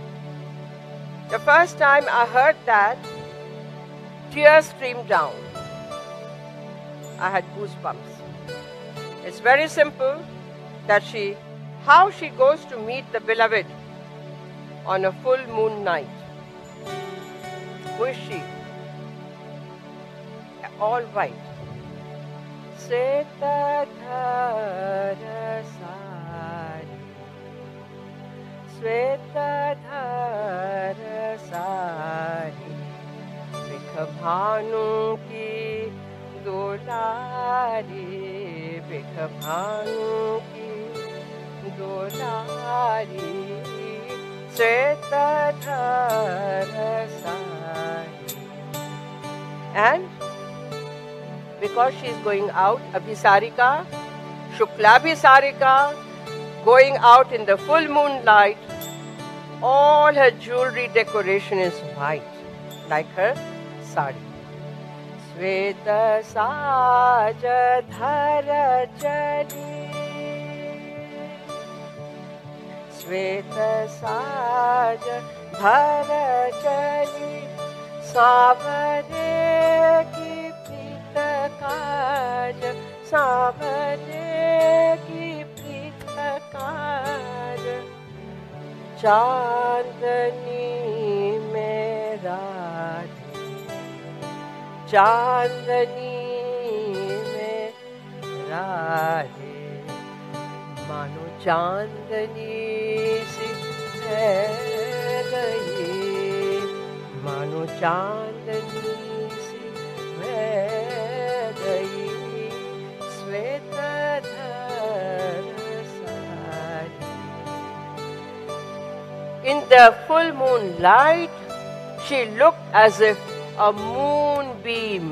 The first time I heard that, tears streamed down. I had goosebumps. It's very simple that how she goes to meet the beloved on a full moon night. Who is she? All white. Seta dhara sari, श्वेतधर सारी, बिख भानु की दुलारी, बिख भानु की दुलारी, श्वेतधर सारी. And because she is going out, Abhisarika, Shukla going out in the full moonlight, all her jewelry decoration is white, like her sari. Sveta saj dhara chali, Sveta saj dhara chali, Savare ki काज, सावरे की प्रीत काज, चांदनी में राधी, चांदनी में राधी, मानो चांदनी सी है गई, मानो चांदनी सी है गई, श्वेतधर सारी. In the full moonlight, she looked as if a moonbeam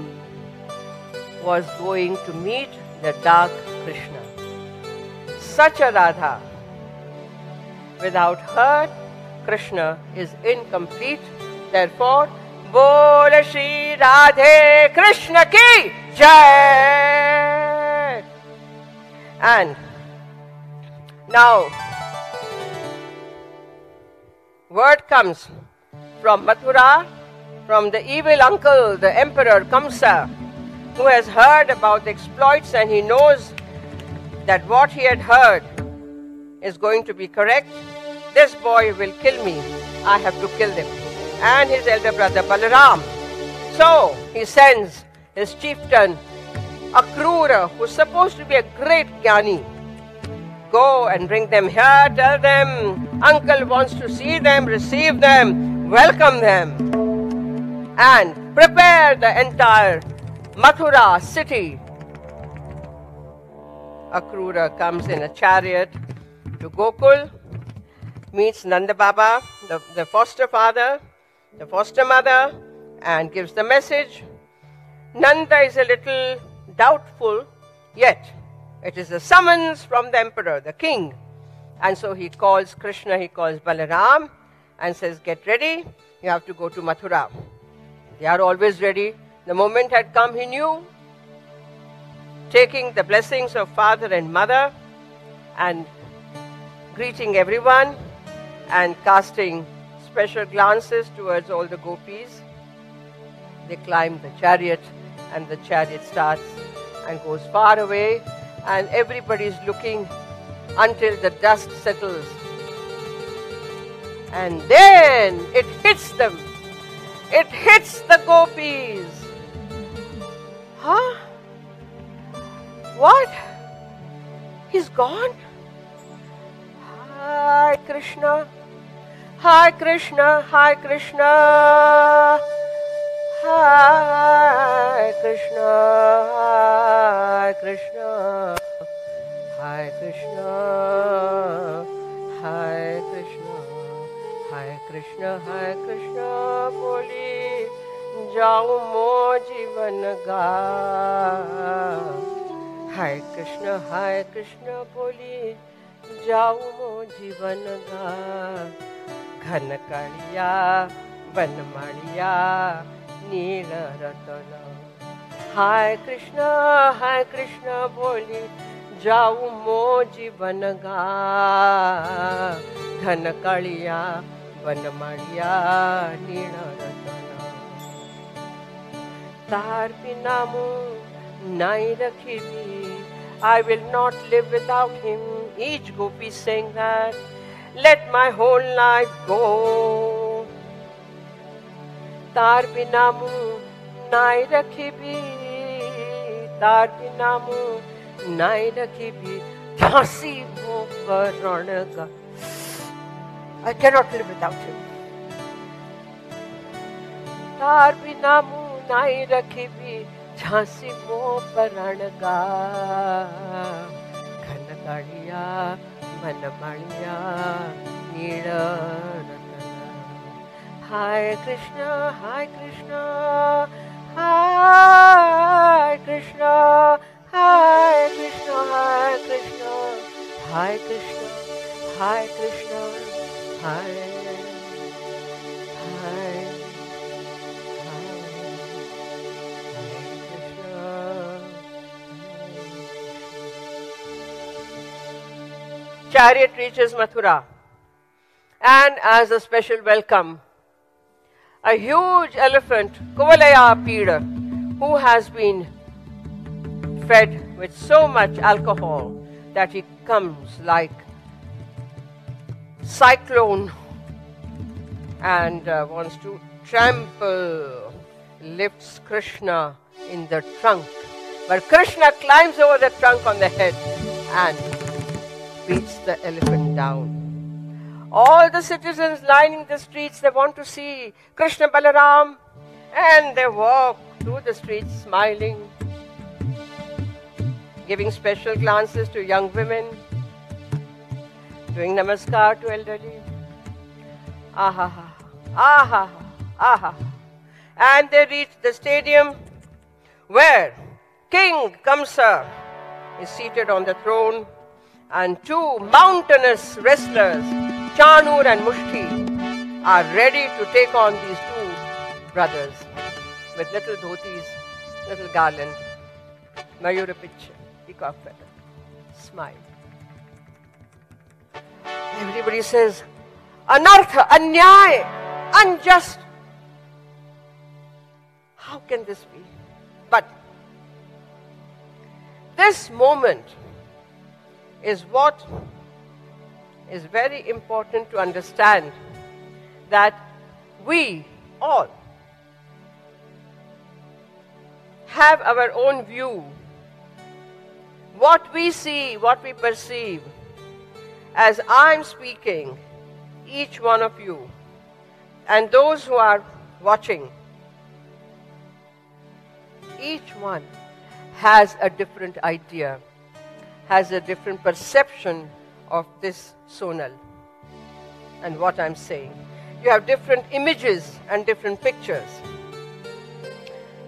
was going to meet the dark Krishna. Such a Radha. Without her, Krishna is incomplete. Therefore, Bol Shri Radhe Krishna ki Jai. And now, word comes from Mathura, from the evil uncle, the Emperor Kamsa, who has heard about the exploits and he knows that what he had heard is going to be correct. This boy will kill me. I have to kill him. And his elder brother Balaram. So he sends his chieftain Akrura, who is supposed to be a great Jnani. Go and bring them here, tell them uncle wants to see them, receive them, welcome them, and prepare the entire Mathura city. Akrura comes in a chariot to Gokul, meets Nanda Baba, the foster father, the foster mother, and gives the message. Nanda is a little doubtful, yet it is a summons from the emperor, the king. And so he calls Krishna, he calls Balaram and says, get ready, you have to go to Mathura. They are always ready. The moment had come, he knew. Taking the blessings of father and mother and greeting everyone and casting special glances towards all the gopis, they climb the chariot and the chariot starts and goes far away and everybody is looking until the dust settles. And then it hits them. It hits the gopis. Huh? What? He's gone? Hi Krishna. Hi Krishna. Hi Krishna. Hi Krishna. Hi Krishna. Hi Krishna. Hi Krishna. Hi Krishna. Hi Krishna. Boli जाऊं मो जीवन गा. Hi Krishna. Hi Krishna. Boli जाऊं मो जीवन गा. घन कालिया बनमालिया नील रतन. Hi Krishna. Hi Krishna. Boli जाऊं मो जीवन गा. घन कालिया बनमालिया नील रतन. तार बिना मुँह नाई रखीबी. I will not live without him. Each gopi saying that. Let my whole life go. तार बिना मुँह नाई रखीबी. तार बिना मुँह नाई रखीबी. झांसी वो करण का. I cannot live without him. तार बिना मुँह नाई रखी भी झांसी मोह पराण गा घन गाड़िया मन माड़िया नीड़ रतन हाय कृष्णा हाय कृष्णा हाय कृष्णा हाय कृष्णा हाय कृष्णा हाय कृष्णा हाय कृष्णा हाय हाय Chariot reaches Mathura, and as a special welcome, a huge elephant, Kuvalaya Pida, who has been fed with so much alcohol that he comes like cyclone and wants to trample, lifts Krishna in the trunk. But Krishna climbs over the trunk on the head and beats the elephant down. All the citizens lining the streets, they want to see Krishna Balaram, and they walk through the streets smiling, giving special glances to young women, doing namaskar to elderly. Aha, aha, aha. And they reach the stadium where King Kamsa is seated on the throne, and two mountainous wrestlers, Chanur and Mushti, are ready to take on these two brothers with little dhotis, little garland, Mayura picture, peacock feather, smile. Everybody says, Anartha, Anyay, unjust. How can this be? But this moment is what is very important to understand, that we all have our own view. What we see, what we perceive, as I'm speaking, each one of you and those who are watching, each one has a different idea, has a different perception of this sonal and what I'm saying. You have different images and different pictures.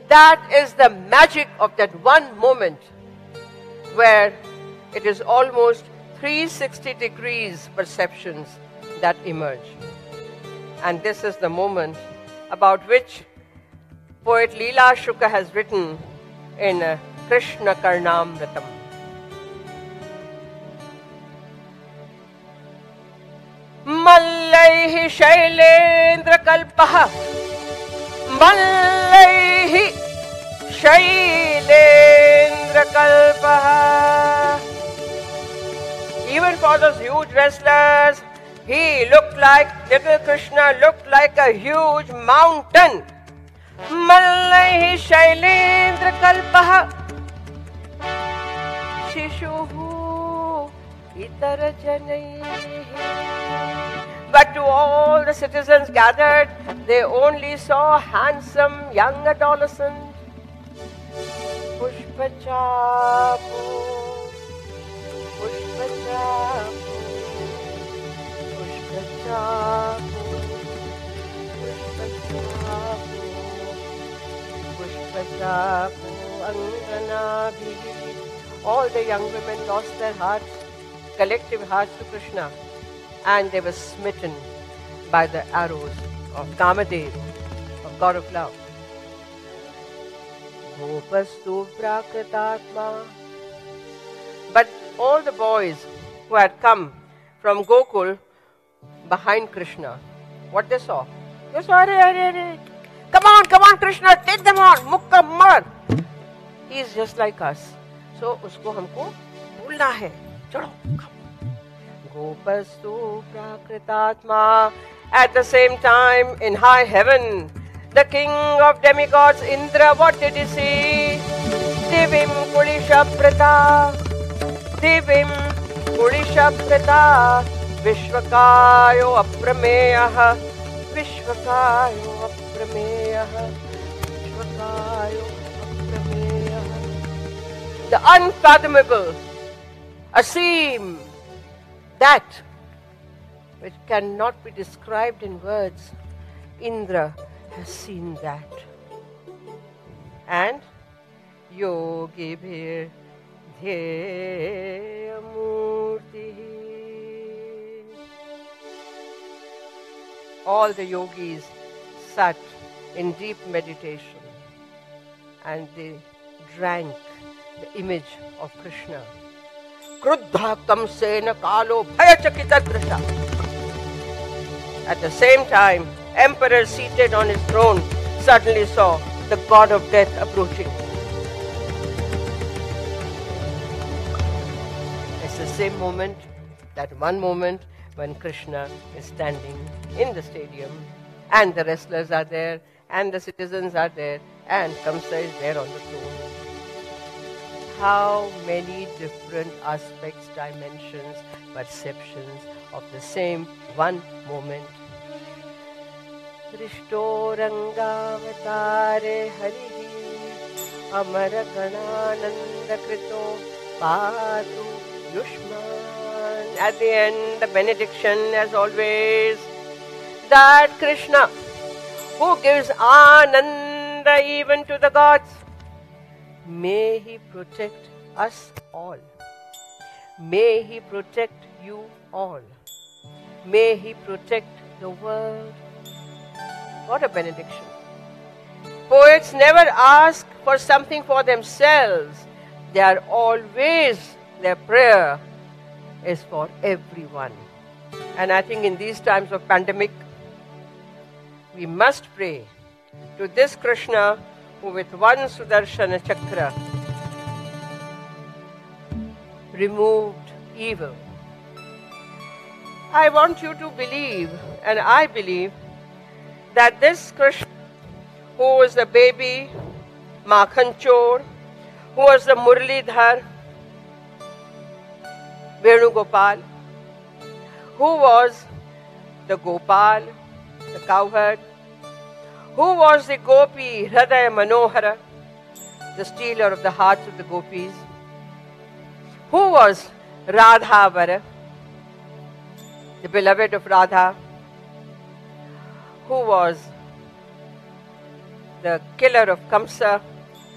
That is the magic of that one moment where it is almost 360 degrees perceptions that emerge. And this is the moment about which poet Leela Shukla has written in Krishna Karnamritam. Mallayhi Shailendra Kalpaha Mallayhi Shailendra Kalpaha. Even for those huge wrestlers, he looked like, little Krishna looked like a huge mountain. Mallayhi Shailendra Kalpaha Shishuhu Itara Janaihi. But to all the citizens gathered, they only saw handsome young adolescent. Pushpachapu, Pushpachapu, Pushpachapu, Pushpachapu, Pushpachapu, Anganabhi. All the young women lost their hearts, collective hearts to Krishna, and they were smitten by the arrows of Kamadev, of God of love. Gopastu Prakritatma. But all the boys who had come from Gokul behind Krishna, what they saw? They saw, come on, Krishna, take them on, Mukka Mar. He is just like us. So, usko humko bhulna hai. Chalo, come. Gopastu Prakritatma. At the same time, in high heaven, the king of demigods, Indra, what did he see? Divim Kulishaprita, Divim Kulishaprita, Vishwakayo aprameyaha, Vishwakayo aprameyaha, Vishwakayo aprameyaha. The unfathomable, Aseem, that which cannot be described in words. Indra has seen that. And Yogi Bhir Dhyaya Murti. All the yogis sat in deep meditation and they drank the image of Krishna. Kruddha kamsena kalo bhayachakita drisha. At the same time, emperor seated on his throne suddenly saw the god of death approaching. It's the same moment, that one moment when Krishna is standing in the stadium and the wrestlers are there and the citizens are there and Kamsa is there on the throne. How many different aspects, dimensions, perceptions of the same one moment. Drishto rangavatare harihi amara ganananda krito patu yushman. At the end, the benediction, as always, that Krishna, who gives ananda even to the gods, may he protect us all. May he protect you all. May he protect the world. What a benediction. Poets never ask for something for themselves. They are always, their prayer is for everyone. And I think in these times of pandemic, we must pray to this Krishna who with one Sudarshana Chakra removed evil. I want you to believe, and I believe, that this Krishna, who was the baby Makhanchor, who was the Murlidhar Venugopal, who was the Gopal, the cowherd, who was the Gopi Hridaya Manohara, the stealer of the hearts of the gopis, who was Radhavara, the beloved of Radha, who was the killer of Kamsa,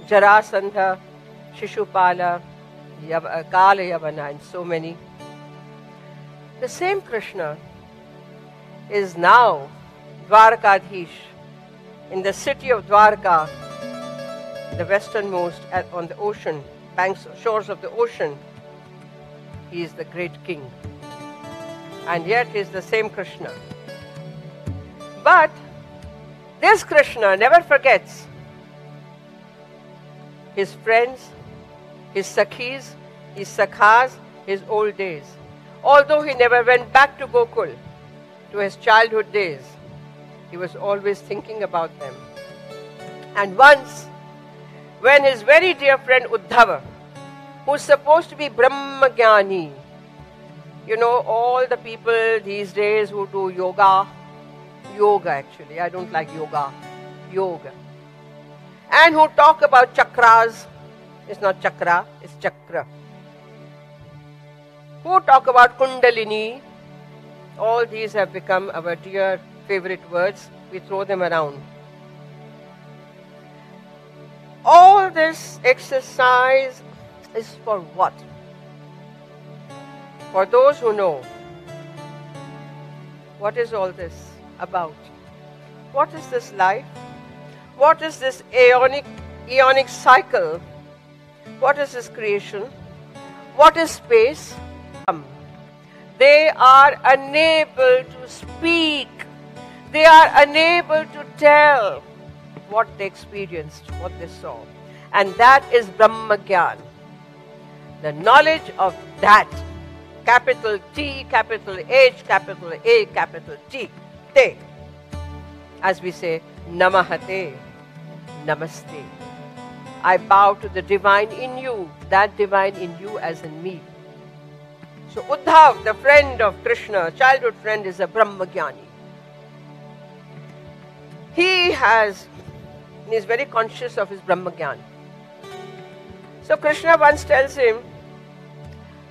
Jarasandha, Shishupala, Kala Yavana, and so many. The same Krishna is now Dwarkadhish in the city of Dwarka, the westernmost on the ocean, shores of the ocean. He is the great king. And yet he is the same Krishna. But this Krishna never forgets his friends, his sakhis, his sakhas, his old days. Although he never went back to Gokul, to his childhood days, he was always thinking about them. And once, when his very dear friend Uddhava, who's supposed to be Brahmagyani, you know, all the people these days who do yoga actually, I don't like yoga, and who talk about chakras, it's not chakra, it's chakra, who talk about kundalini, all these have become our dear favorite words, we throw them around. All this exercise is for what? For those who know, what is all this about? What is this life? What is this aeonic cycle? What is this creation? What is space? They are unable to speak. They are unable to tell what they experienced, what they saw. And that is Brahmagyan. The knowledge of that, capital T, capital H, capital A, capital T, te. As we say, Namahate, Namaste. I bow to the divine in you, that divine in you as in me. So Uddhav, the friend of Krishna, childhood friend, is a Brahmagyani. He is very conscious of his Brahmagyan. So Krishna once tells him,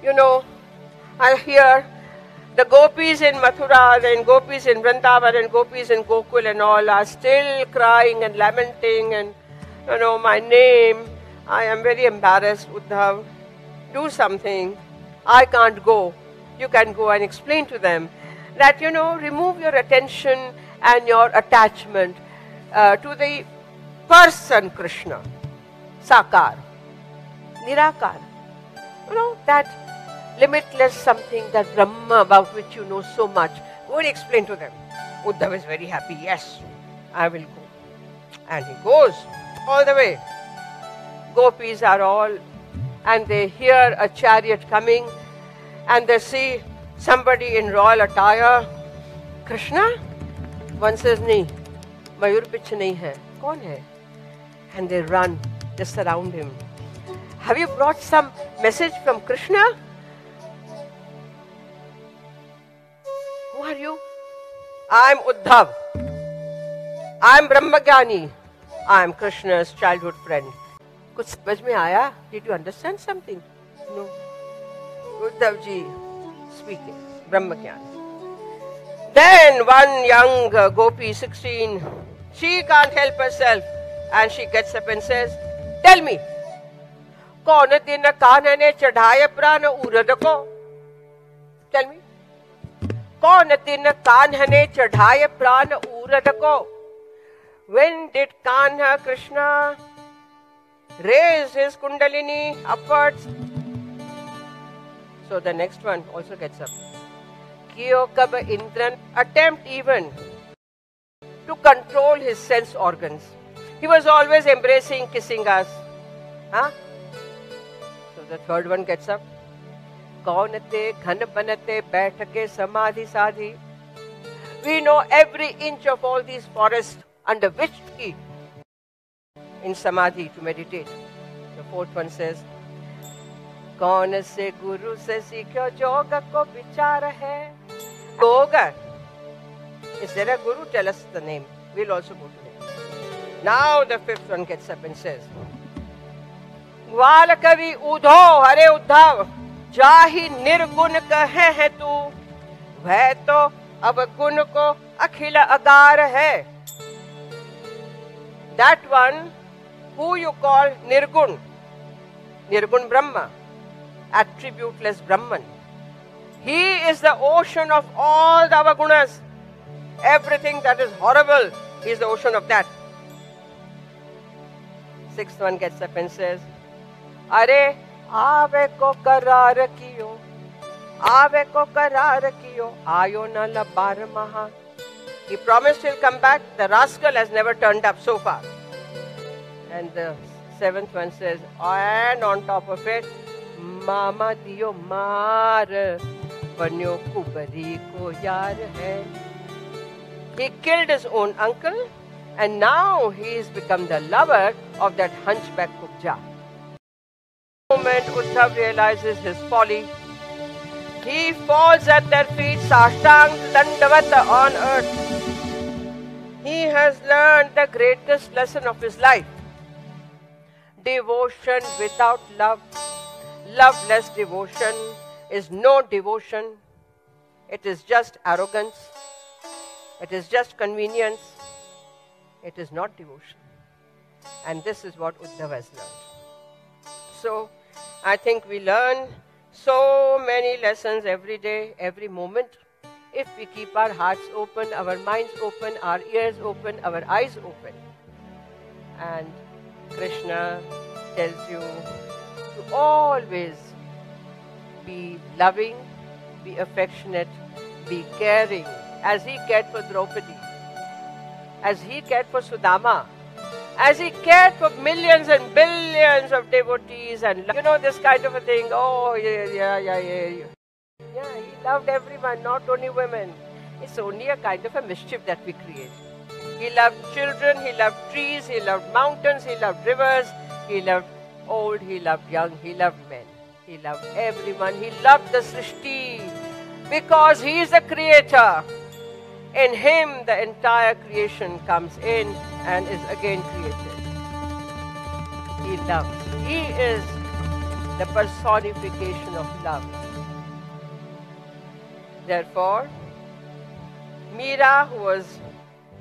you know, I hear the gopis in Mathura, and gopis in Vrindavan, and gopis in Gokul and all are still crying and lamenting, and you know, my name, I am very embarrassed, Uddhav. Do something. I can't go. You can go and explain to them that, you know, remove your attention and your attachment to the person Krishna, Sakar, Nirakar. You know, that limitless something, that Brahma about which you know so much. Go and explain to them. Uddhav is very happy. Yes, I will go. And he goes all the way. Gopis are all, and they hear a chariot coming, and they see somebody in royal attire. Krishna? One says, nahi, Mayur piche nahi hai. Kaun hai? And they run, they surround him. Have you brought some message from Krishna? Who are you? I am Uddhav. I am Brahmagyani. I am Krishna's childhood friend. कुछ समझ में आया? Did you understand something? No. Uddhav ji speaking, Brahmagyani. Then one young gopi, 16, she can't help herself, and she gets up and says, tell me, कौन दिन कान्हा ने चढ़ाए प्राण उरद को? Tell me. कौन दिन कान्हा ने चढ़ाए प्राण उरद को? When did Kanha, Krishna, raise his kundalini upwards? So the next one also gets up. Kiyo kab Indran attempt even to control his sense organs. He was always embracing, kissing us. Huh? So the third one gets up. Kaunate ghan banate baithake samadhi sadhi. We know every inch of all these forests under which tree in samadhi to meditate. The fourth one says, Kaun se guru se sikhyo yoga ko vichar hai. Yoga. Is there a guru? Tell us the name. We'll also go to him. Now the fifth one gets up and says, ग्वाल कवि उधो हरे उद्धव जाहि निर्गुण कहे है तू वह तो अब गुण को अखिल अगार है. That one who you call Nirgun, Nirgun Brahma, attributeless Brahman. He is the ocean of all the avagunas. Everything that is horrible, he is the ocean of that. Sixth one gets up and says, Are aave ko karar kiyo, aave ko karar kiyo, ayo na labar maha. He promised he'll come back. The rascal has never turned up so far. And the seventh one says, and on top of it, Mama diyo maar, banyo kubari ko yaar hai. He killed his own uncle, and now he has become the lover of that hunchback Kubja. The moment Uddhav realizes his folly, he falls at their feet, Sashtang Dandavata on earth. He has learned the greatest lesson of his life. Devotion without love, loveless devotion is no devotion. It is just arrogance. It is just convenience. It is not devotion. And this is what Uddhav has learned. So, I think we learn so many lessons every day, every moment. If we keep our hearts open, our minds open, our ears open, our eyes open. And Krishna tells you to always be loving, be affectionate, be caring, as he cared for Draupadi, as he cared for Sudama, as he cared for millions and billions of devotees, and you know, this kind of a thing. Oh, yeah, he loved everyone, not only women. It's only a kind of a mischief that we create. He loved children, he loved trees, he loved mountains, he loved rivers, he loved old, he loved young, he loved men. He loved everyone. He loved the Srishti because He is the creator. In Him, the entire creation comes in and is again created. He loves. He is the personification of love. Therefore, Meera, who was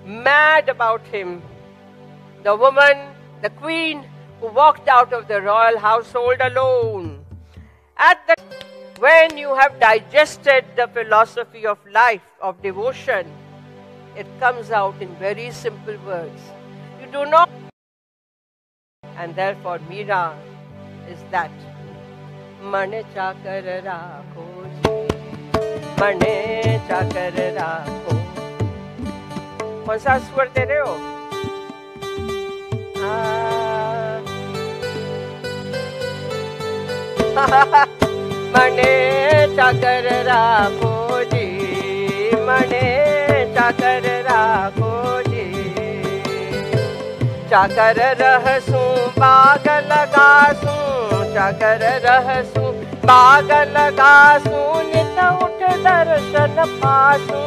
mad about him, the woman, the queen, who walked out of the royal household alone. When you have digested the philosophy of life, of devotion, it comes out in very simple words. You do not. And therefore, Meera is that. Mane chakar rakho ji, mane chakar rakho. कौन सा स्वर दे रहे हो? मने चाकर राखो जी, मने चाकर राखो जी, चाकर रहसू बाग लगासू, चाकर रहसू बाग लगासू, नित उठ दर्शन पासू,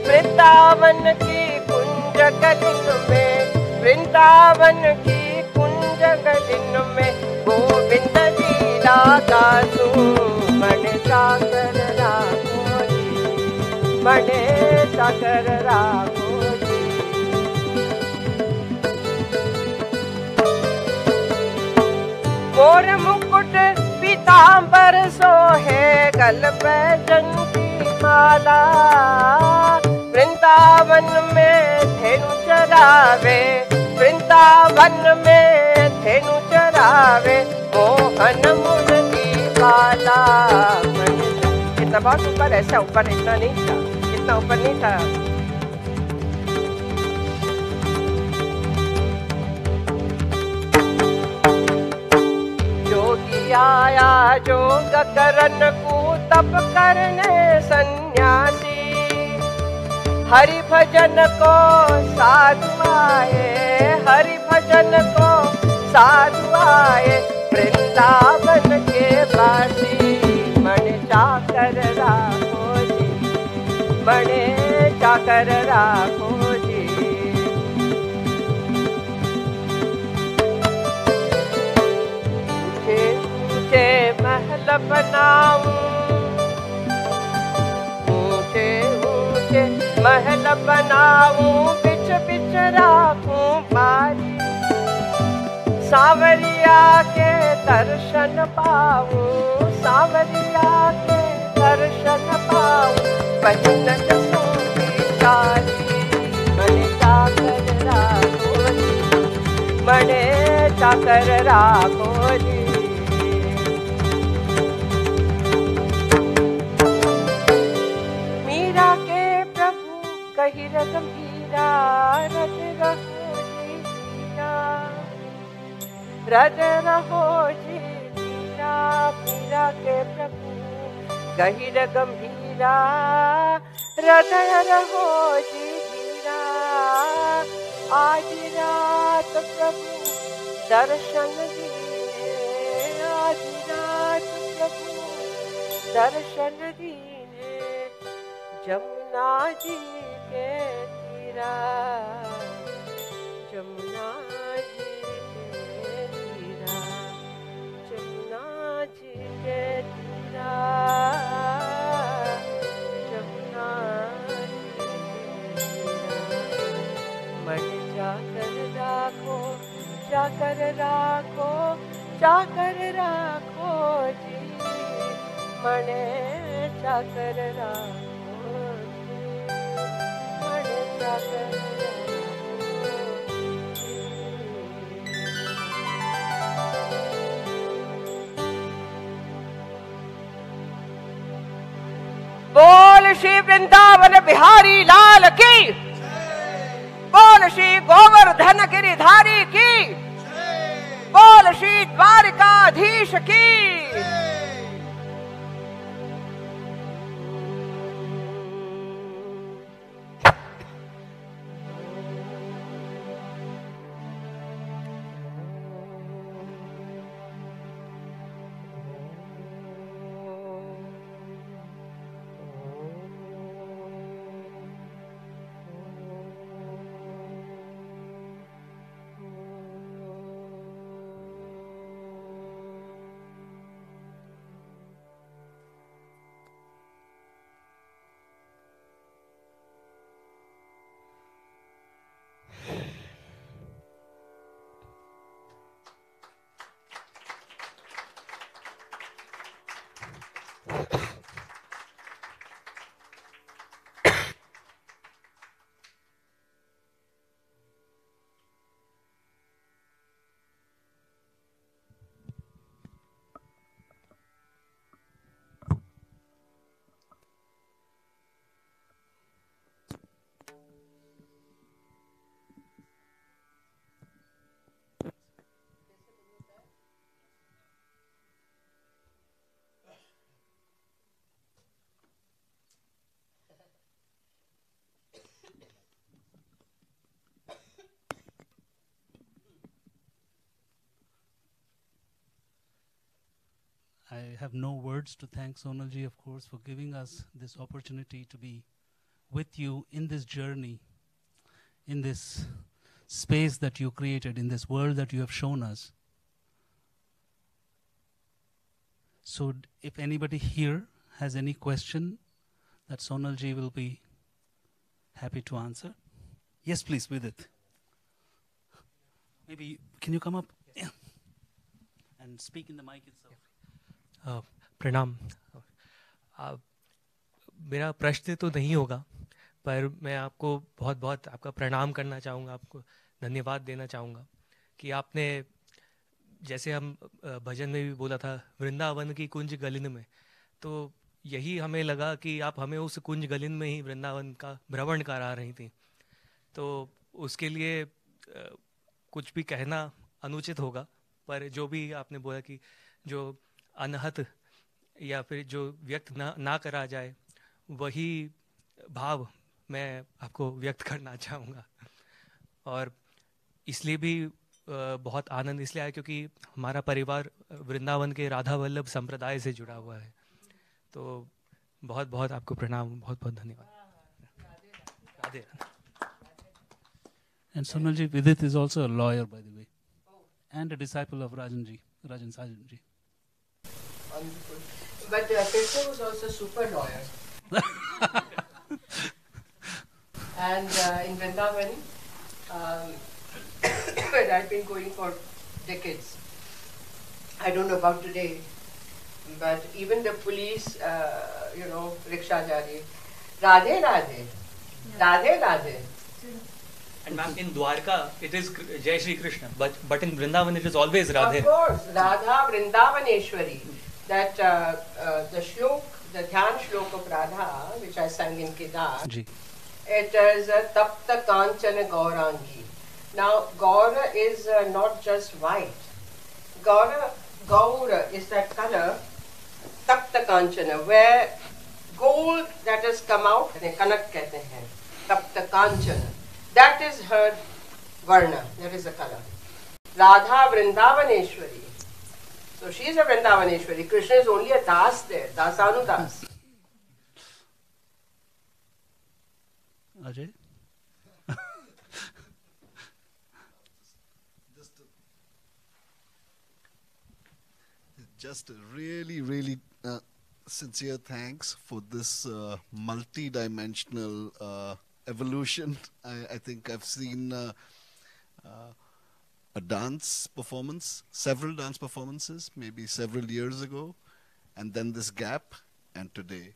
वृंदावन की कुंज गलिन में, वृंदावन की कुंज गलिन में, गोविंद लीला गासू, मन चाकर राखो जी, मन चाकर राखो जी। मोर मुकुट पीतांबर सोहे, गल पे चंदी माला, वृंदावन में धेनु चरावे, वृंदावन में धेनु चरावे, मोहन मुरली वाला। कितना बहुत ऊपर, ऐसा ऊपर इतना नहीं था, इतना ऊपर नहीं था। जोगी आया जोग करन को तप करने सन्यासी, हरि भजन को साधु आए, हरि भजन को साधु आए, वृंदावन के वासी, मन चाकर राखो जी, मन चाकर राखो जी। ऊंचे ऊंचे महल बनाऊं, ऊंचे ऊंचे महल बनाऊं, बिच बिच राखूं बारी, सांवरिया के दर्शन पाऊं, सांवरिया के दर्शन पाऊं, बहन सूंगी चारी, मने चाकर राखो जी, मने चाकर राखो जी। मीरा के कही गंभीरा, रज रहो जी मीरा, रज रहो जी मीरा, मीरा के प्रभु गहिर गंभीरा, रज रहो जी मीरा। आज रात प्रभु दर्शन दीने, आज रात प्रभु दर्शन दीने, जमुना जी के तीरा, जमुना जी के तीरा, जमुना जी के तीरा, जमुना जी के तीरा। मन जाकर राखो, जाकर राखो, जाकर राखो जी, मन जाकर राखो। बोल श्री वृंदावन बिहारी लाल की, बोल श्री गोवर्धन गिरिधारी की, बोल श्री द्वारकाधीश की। I have no words to thank Sonalji, of course, for giving us this opportunity to be with you in this journey, in this space that you created, in this world that you have shown us. So if anybody here has any question that Sonalji will be happy to answer. Yes, please, with it. Maybe, can you come up? Yeah. And speak in the mic itself. प्रणाम। मेरा प्रश्न तो नहीं होगा, पर मैं आपको बहुत बहुत आपका प्रणाम करना चाहूँगा, आपको धन्यवाद देना चाहूँगा कि आपने, जैसे हम भजन में भी बोला था, वृंदावन की कुंज गलिन में, तो यही हमें लगा कि आप हमें उस कुंज गलिन में ही वृंदावन का भ्रमण करा रही थी। तो उसके लिए कुछ भी कहना अनुचित होगा, पर जो भी आपने बोला कि जो अनहत या फिर जो व्यक्त ना करा जाए, वही भाव मैं आपको व्यक्त करना चाहूँगा। और इसलिए भी बहुत आनंद इसलिए आया क्योंकि हमारा परिवार वृंदावन के राधा वल्लभ संप्रदाय से जुड़ा हुआ है। तो बहुत बहुत आपको प्रणाम, बहुत बहुत धन्यवाद। Radhe. And Sonalji, Vidit is also a lawyer, by the way, and a disciple of Rajan Sajanji. Wonderful. But Krishna was also super lawyer. And in Vrindavan, where I've been going for decades, I don't know about today, but even the police, rickshaw jari, Radhe Radhe, Radhe Radhe. And ma'am, in Dwarka, it is Jai Shri Krishna, but in Vrindavan it is always Radhe. Of course, Radha Vrindavaneshwari. That the shlok, the dhyan shlok of Radha, which I sang in Kedar, it is Tapta Kanchana Gaurangi. Now, Gaura is not just white. Gaura is that color, Tapta Kanchana, where gold that has come out, Kanak kehte hain, Tapta Kanchana. That is her Varna, that is the color. Radha Vrindavaneshwari. So she is a Vrindavaneshwari. Krishna is only a Das there, Dasanudas. Ajay? Just a really, really sincere thanks for this multi-dimensional evolution. I think I've seen a dance performance, several dance performances, maybe several years ago, and then this gap, and today.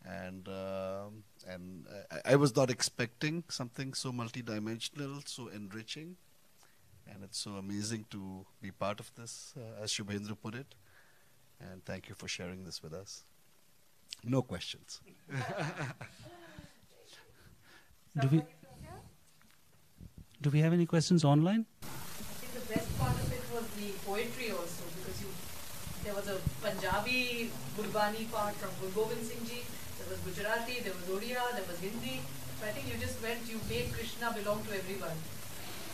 And I was not expecting something so multidimensional, so enriching, and it's so amazing to be part of this, as Shubhendra put it. And thank you for sharing this with us. No questions. Do we have any questions online? I think the best part of it was the poetry also, because there was a Punjabi Gurbani part from Guru Gobind Singh Ji, there was Gujarati, there was Odia, there was Hindi. So I think you just made Krishna belong to everyone.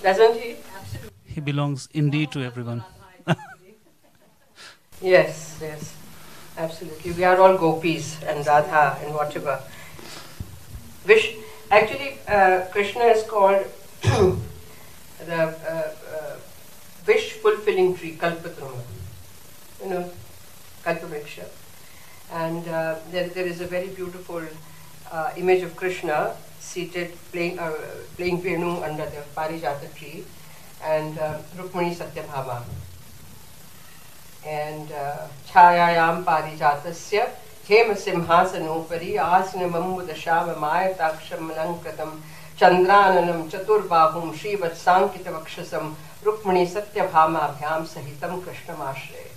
Doesn't he? Absolutely. He belongs indeed to everyone. Yes, yes, absolutely. We are all gopis and Radha and whatever. Actually, Krishna is called the wish-fulfilling tree, Kalpatruma. Kalpavriksha. And there is a very beautiful image of Krishna seated, playing Venu under the Parijata tree, and Rukmani Satyabhama. And Chayayam Parijatasya Hema Simhasanopari Asnamam Mudashava Taksham Manankratam Chandrananam Chaturbahum Shivat Sankitavakshasam Rukmani Satyabhama Bhyam Sahitam Krishnamashre.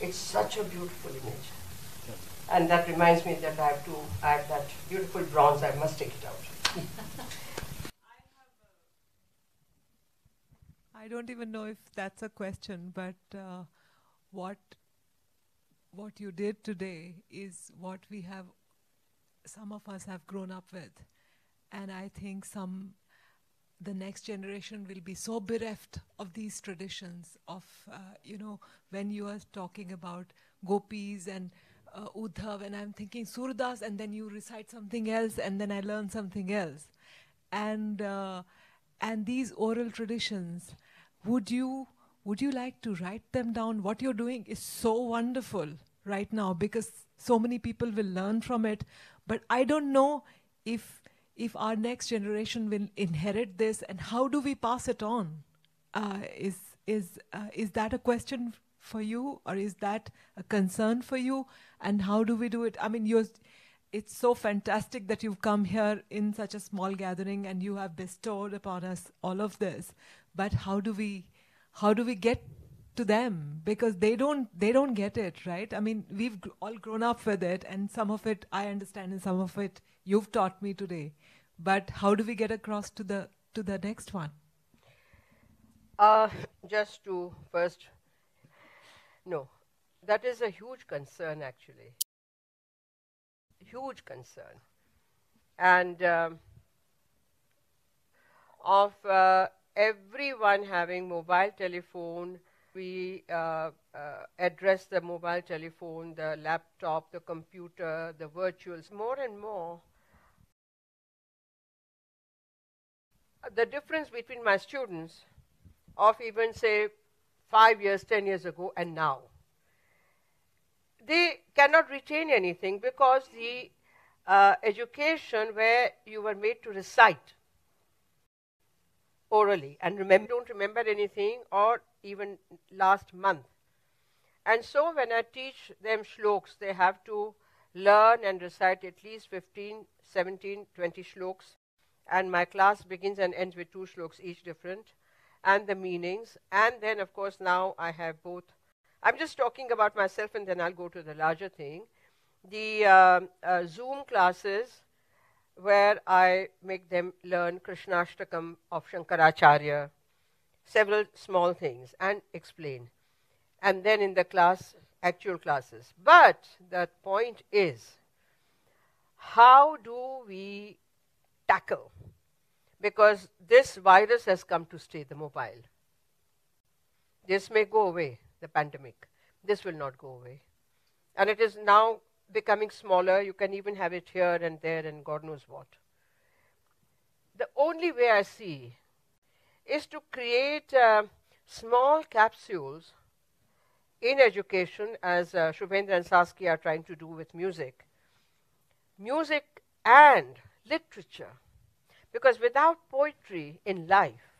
It's such a beautiful image. And that reminds me that I have that beautiful bronze, I must take it out. I don't even know if that's a question, but what you did today is what some of us have grown up with. And I think the next generation will be so bereft of these traditions of, when you are talking about gopis and Uddhav, and I'm thinking Surdas, and then you recite something else, and then I learn something else. And these oral traditions, would you like to write them down? What you're doing is so wonderful right now, because so many people will learn from it. But I don't know if our next generation will inherit this, and how do we pass it on? Is that a question for you, or is that a concern for you? And how do we do it? I mean, it's so fantastic that you've come here in such a small gathering and you have bestowed upon us all of this. But how do we get to them? Because they don't get it, right? I mean, we've all grown up with it, and some of it I understand, and some of it you've taught me today. But how do we get across to the next one? Just to first, no, that is a huge concern actually. Huge concern. And of everyone having mobile telephone, we address the mobile telephone, the laptop, the computer, the virtuals more and more. The difference between my students of even say 5 years, 10 years ago and now, they cannot retain anything, because the education where you were made to recite orally and don't remember anything, or even last month. And so when I teach them shloks, they have to learn and recite at least 15, 17, 20 shloks. And my class begins and ends with 2 shloks each different, and the meanings. And then, of course, now I have both. I'm just talking about myself, and then I'll go to the larger thing. The Zoom classes where I make them learn Krishnashtakam of Shankaracharya, several small things, and explain. And then in the class, actual classes. But the point is, how do we tackle? Because this virus has come to stay, the mobile. This may go away, the pandemic. This will not go away. And it is now becoming smaller. You can even have it here and there and God knows what. The only way I see is to create small capsules in education, as Shubhendra and Saskia are trying to do with music. Music and literature. Because without poetry in life,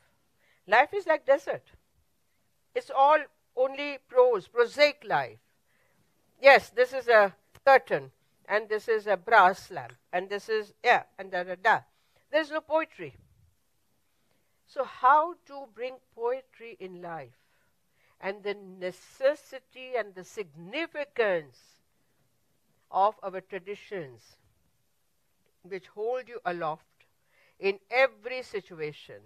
life is like desert. It's all only prose, prosaic life. Yes, this is a curtain, and this is a brass lamp, and this is, and da-da-da. There's no poetry. So how to bring poetry in life, and the necessity and the significance of our traditions, which hold you aloft in every situation.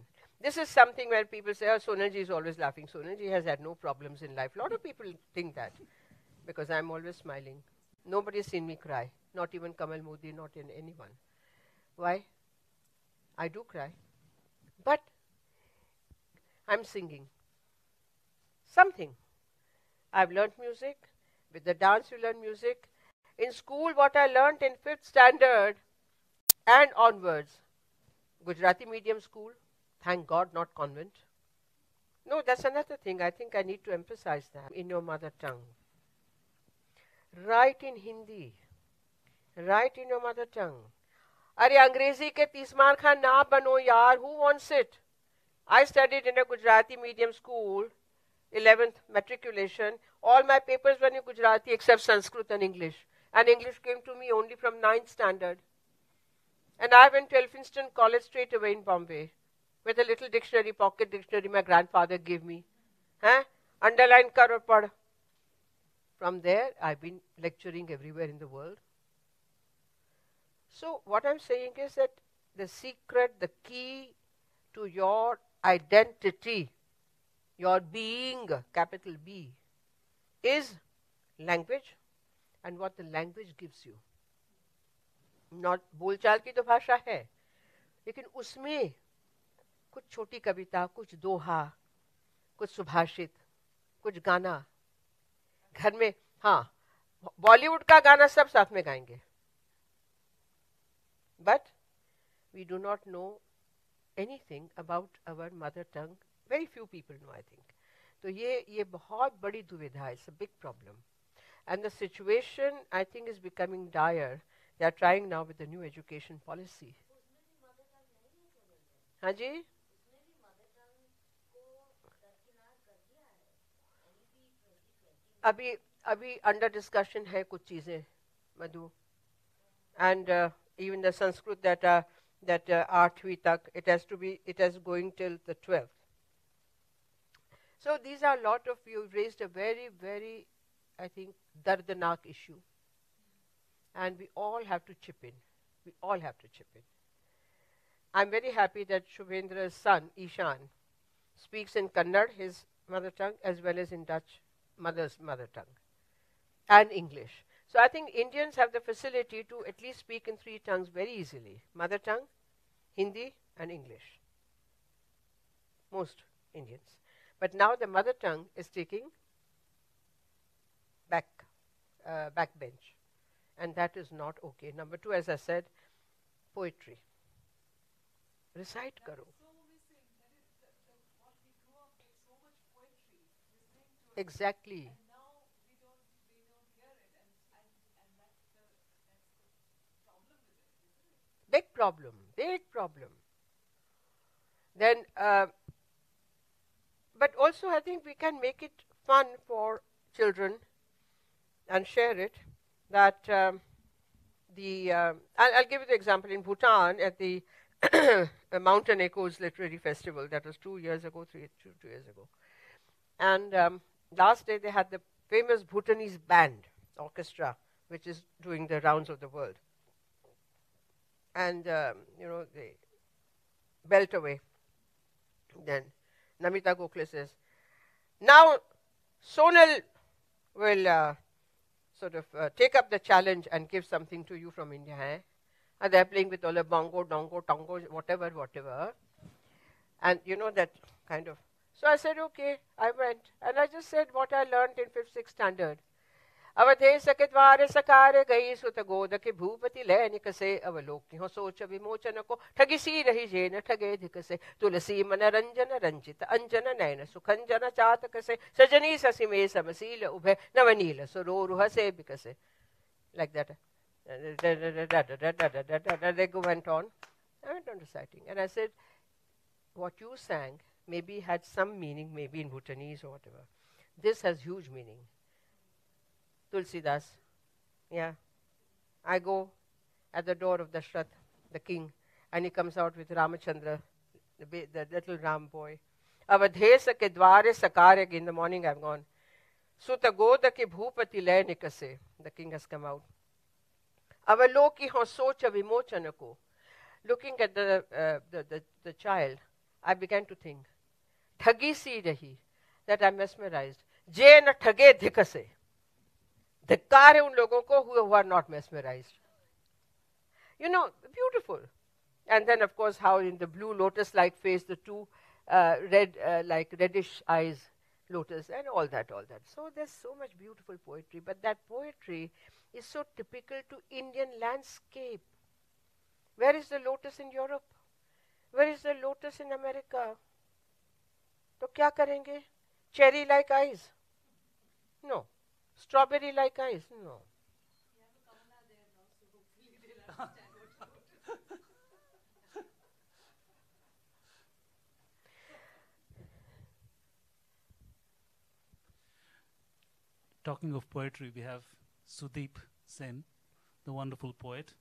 This is something where people say, oh, Sonalji is always laughing. Sonalji has had no problems in life. A lot of people think that, because I'm always smiling. Nobody's seen me cry, not even Kamal Modi, not in anyone. Why? I do cry. But I'm singing something. I've learnt music. With the dance you learn music. In school, what I learnt in 5th standard and onwards, Gujarati medium school, thank God, not convent. No, that's another thing. I think I need to emphasize that. In your mother tongue. Write in Hindi. Write in your mother tongue. Are Angrezi ke Tismar Khan na bano yaar. Who wants it? I studied in a Gujarati medium school, 11th matriculation. All my papers were in Gujarati except Sanskrit and English. And English came to me only from 9th standard. And I went to Elphinstone College straight away in Bombay with a little dictionary, pocket dictionary my grandfather gave me. Underline kar aur pad. From there, I've been lecturing everywhere in the world. So what I'm saying is that the secret, the key to your identity, your being, capital B, is language and what the language gives you. Not बोलचाल की तो भाषा है, लेकिन उसमें कुछ छोटी कविता, कुछ दोहा, कुछ सुभाषित, कुछ गाना घर में. हाँ, बॉलीवुड का गाना सब साथ में गाएंगे, but we do not know anything about our mother tongue. Very few people know, I think. तो ये बहुत बड़ी दुविधा है. It's a big problem. And the situation, I think, is becoming dire. They are trying now with the new education policy. हाँ जी? अभी under discussion है कुछ चीजें, मधु. And even the Sanskrit that 8वीं तक, it has going till the 12th. So these are a lot of, you've raised a very, very, I think, dardanak issue. And we all have to chip in. We all have to chip in. I'm very happy that Shubhendra's son, Ishan, speaks in Kannada, his mother tongue, as well as in Dutch, mother's mother tongue, and English. So I think Indians have the facility to at least speak in 3 tongues very easily. Mother tongue, Hindi, and English. Most Indians. But now the mother tongue is taking backbench. And that is not okay. Number 2, as I said, poetry. Recite karo. Exactly. Big problem. Then, but also I think we can make it fun for children and share it. That I'll give you the example in Bhutan at the Mountain Echoes Literary Festival. That was 2 years ago, 2 years ago. And last day they had the famous Bhutanese band orchestra, which is doing the rounds of the world. And they belt away. Then Namita Gokhale says, now Sonal will sort of take up the challenge and give something to you from India. And they're playing with all the bongo, dongo, tongo, whatever. And that kind of. So I said, okay, I went. And I just said what I learned in 5th, 6th standard. अवधे सकिद्वार सकार गई सुत गोद के भूपति लैनिक से अवलोक हो सोच विमोचन को ठगी सी रही जेन ठगे धिक से तुलसी मन रंजन रंजित अंजन नयन सुखंजन चातक से सजनी ससी में समशील उभय नवनील सुरोरुह से बिकसे. Like that. They went on. I went on reciting. And I said, what you sang maybe had some meaning, maybe in Bhutanese or whatever. This has huge meaning. Tulsidas. Yeah. I go at the door of Dashrath, the king, and he comes out with Ramachandra, the little Ram boy. Avadhesa ke dware sakarya. In the morning I've gone. Suta goda ke bhupati lay nikase. The king has come out. Avaloki ho socha vimochana ko. Looking at the child, I began to think. Thagi si rahi. That I'm mesmerized. Je na thage dhikase. धिक्कार है उन लोगों को who are not mesmerized. Beautiful. And then of course how in the blue lotus like face the 2 red like reddish eyes lotus and all that. So there's so much beautiful poetry, but that poetry is so typical to Indian landscape. Where is the lotus in Europe? Where is the lotus in America? तो क्या करेंगे? Cherry like eyes? No. Strawberry like eyes? No. Talking of poetry, we have Sudeep Sen, the wonderful poet.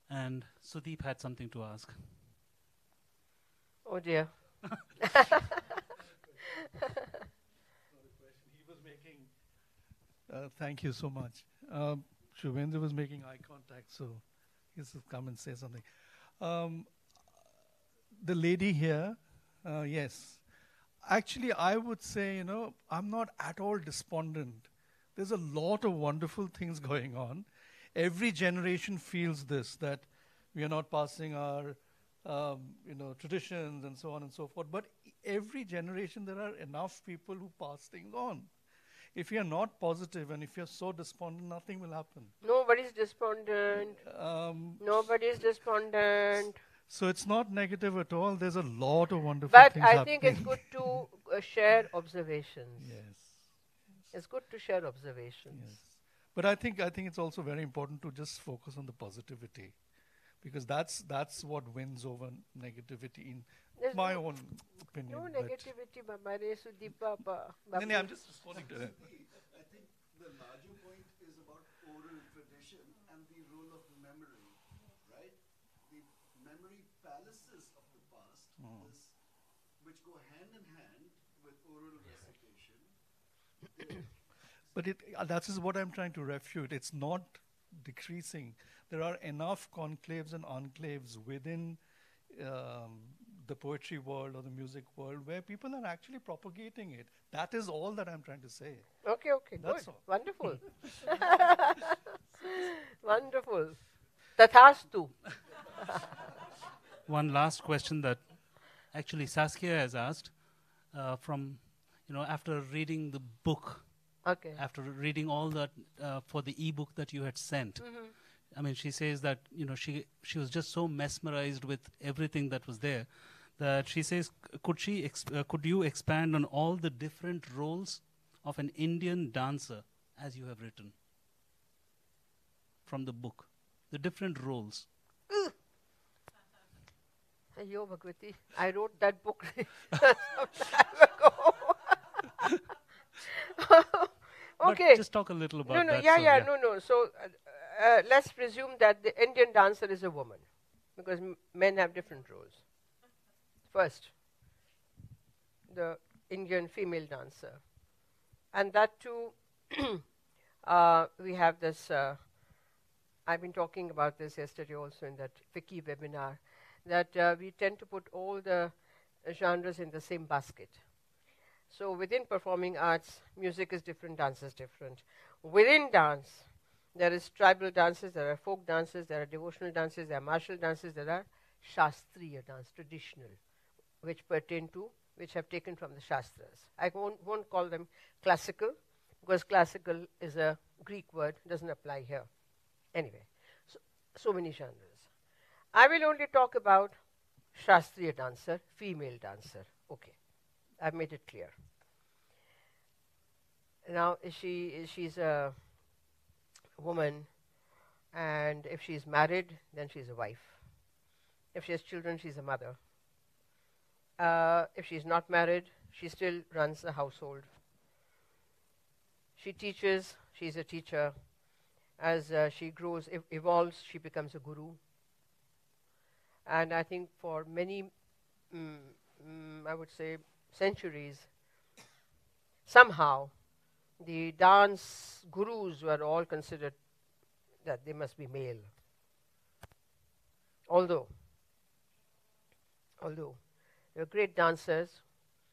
And Sudeep had something to ask. Oh dear. Thank you so much. Shubhendra was making eye contact, so he has to come and say something. The lady here, yes. Actually, I would say, I'm not at all despondent. There's a lot of wonderful things going on. Every generation feels this, that we are not passing our traditions and so on and so forth. But every generation there are enough people who pass things on. If you're not positive and if you're so despondent, nothing will happen. Nobody's despondent. Nobody's despondent. So it's not negative at all. There's a lot of wonderful But things I happening. think it's good to share observations. Yes. It's good to share observations. Yes. But I think it's also very important to just focus on the positivity, because that's what wins over negativity, in There's my no- own opinion. No but- negativity, Babare Sudeepa. No, no, I'm just responding to that. I think the larger point is about oral tradition and the role of memory, right? The memory palaces of the past, which go hand in hand with oral recitation. But that is what I'm trying to refute. It's not decreasing. There are enough conclaves and enclaves within the poetry world or the music world where people are actually propagating it. That is all that I'm trying to say. Okay, That's good. all. Wonderful. Wonderful. Tathastu. One last question that actually Saskia has asked from, after reading the book, Okay. after reading all that for the e-book that you had sent. I mean, she says that, she was just so mesmerized with everything that was there that she says, could you expand on all the different roles of an Indian dancer as you have written from the book? The different roles. Yo, Bhagwati, I wrote that book some time ago. Okay. But just talk a little about that. No. So let's presume that the Indian dancer is a woman, because men have different roles. First, the Indian female dancer. And that too, we have this, I've been talking about this yesterday also in that Vicky webinar, that we tend to put all the genres in the same basket. So within performing arts, music is different, dance is different. Within dance, there is tribal dances, there are folk dances, there are devotional dances, there are martial dances, there are Shastriya dance, traditional, which have taken from the Shastras. I won't call them classical, because classical is a Greek word, doesn't apply here. Anyway, so many genres. I will only talk about Shastriya dancer, female dancer. Okay, I've made it clear. Now, she's a woman, and if she's married, then she's a wife. If she has children, she's a mother. If she's not married, she still runs the household. She teaches, she's a teacher. As she grows, evolves, she becomes a guru. And I think for many, I would say, centuries, somehow the dance gurus were all considered that they must be male. Although there were great dancers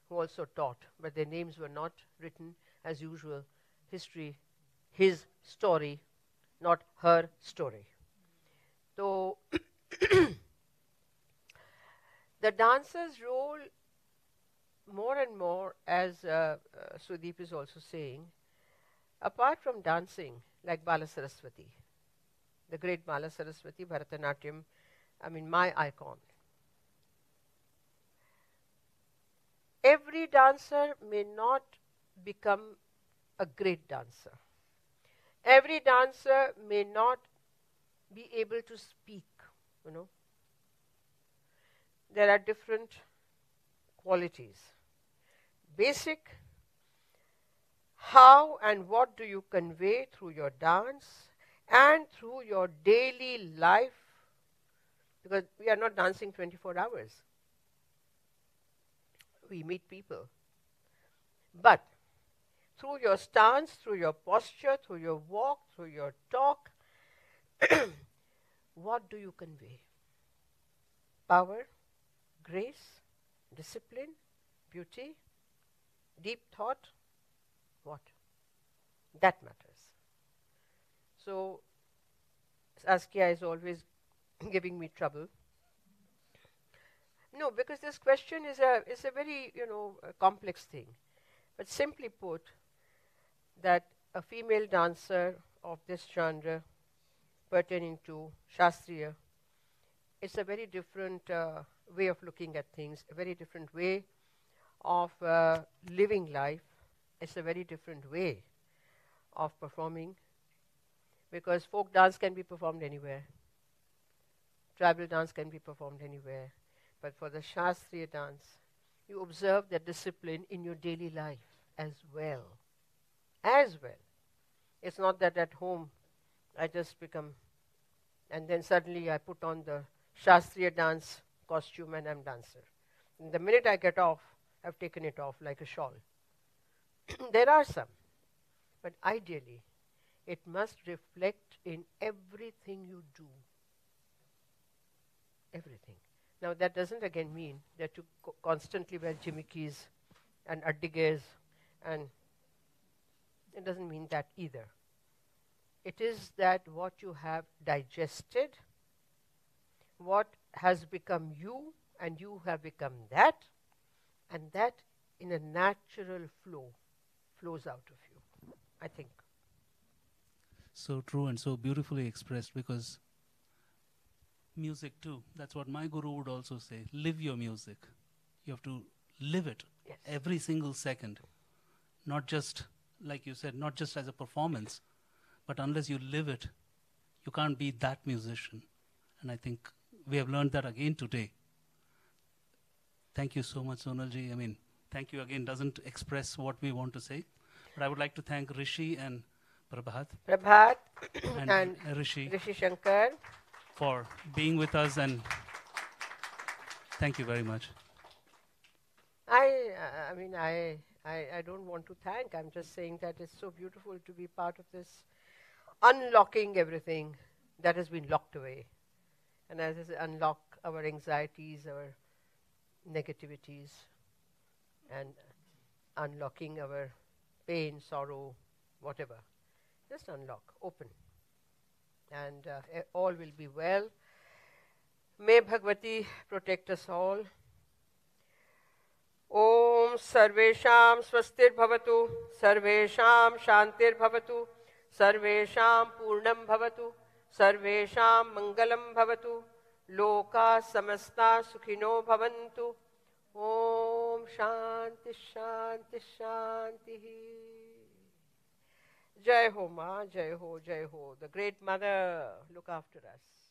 who also taught, but their names were not written as usual. History, his story, not her story. So the dancer's role, more and more, as Sudeep is also saying, apart from dancing, like Bala Saraswati, the great Bala Saraswati, Bharatanatyam, my icon. Every dancer may not become a great dancer. Every dancer may not be able to speak, There are different qualities. Basic, how and what do you convey through your dance and through your daily life, because we are not dancing 24 hours. We meet people. But through your stance, through your posture, through your walk, through your talk, what do you convey? Power, grace, discipline, beauty, deep thought, what? That matters. So, Saskia is always giving me trouble No, because this question is a very, a complex thing. But simply put, that a female dancer of this genre pertaining to Shastriya, it's a very different way of looking at things, a very different way of living life. It's a very different way of performing, because folk dance can be performed anywhere. Tribal dance can be performed anywhere. But for the Shastriya dance, you observe that discipline in your daily life as well. As well. It's not that at home I just become, and then suddenly I put on the Shastriya dance costume and I'm dancer. And the minute I get off, I've taken it off like a shawl. There are some. But ideally, it must reflect in everything you do. Everything. Now that doesn't again mean that you constantly wear jimikis and addiges, and it doesn't mean that either. It is that what you have digested, what has become you, and you have become that, and that in a natural flow flows out of you, I think. So true and so beautifully expressed, because music too, that's what my guru would also say, live your music. You have to live it. Yes. Every single second. Not just, like you said, not just as a performance, but unless you live it, you can't be that musician. And I think we have learned that again today. Thank you so much, Sonalji. I mean, thank you again doesn't express what we want to say. But I would like to thank Rishi and Prabhat and Rishi Shankar for being with us, and thank you very much. I don't want to thank. I'm just saying that it's so beautiful to be part of this unlocking everything that has been locked away. And as I say, unlock our anxieties, our negativities, and unlocking our pain, sorrow, whatever. Just unlock, open. And all will be well. May Bhagavati protect us all. Om Sarvesham Swastir Bhavatu, Sarvesham Shantir Bhavatu, Sarvesham Purnam Bhavatu, Sarvesham Mangalam Bhavatu, Loka Samasta Sukhino Bhavantu. Om Shanti Shanti Shanti. Jai Ho Ma, Jai Ho, Jai Ho. The Great Mother, look after us.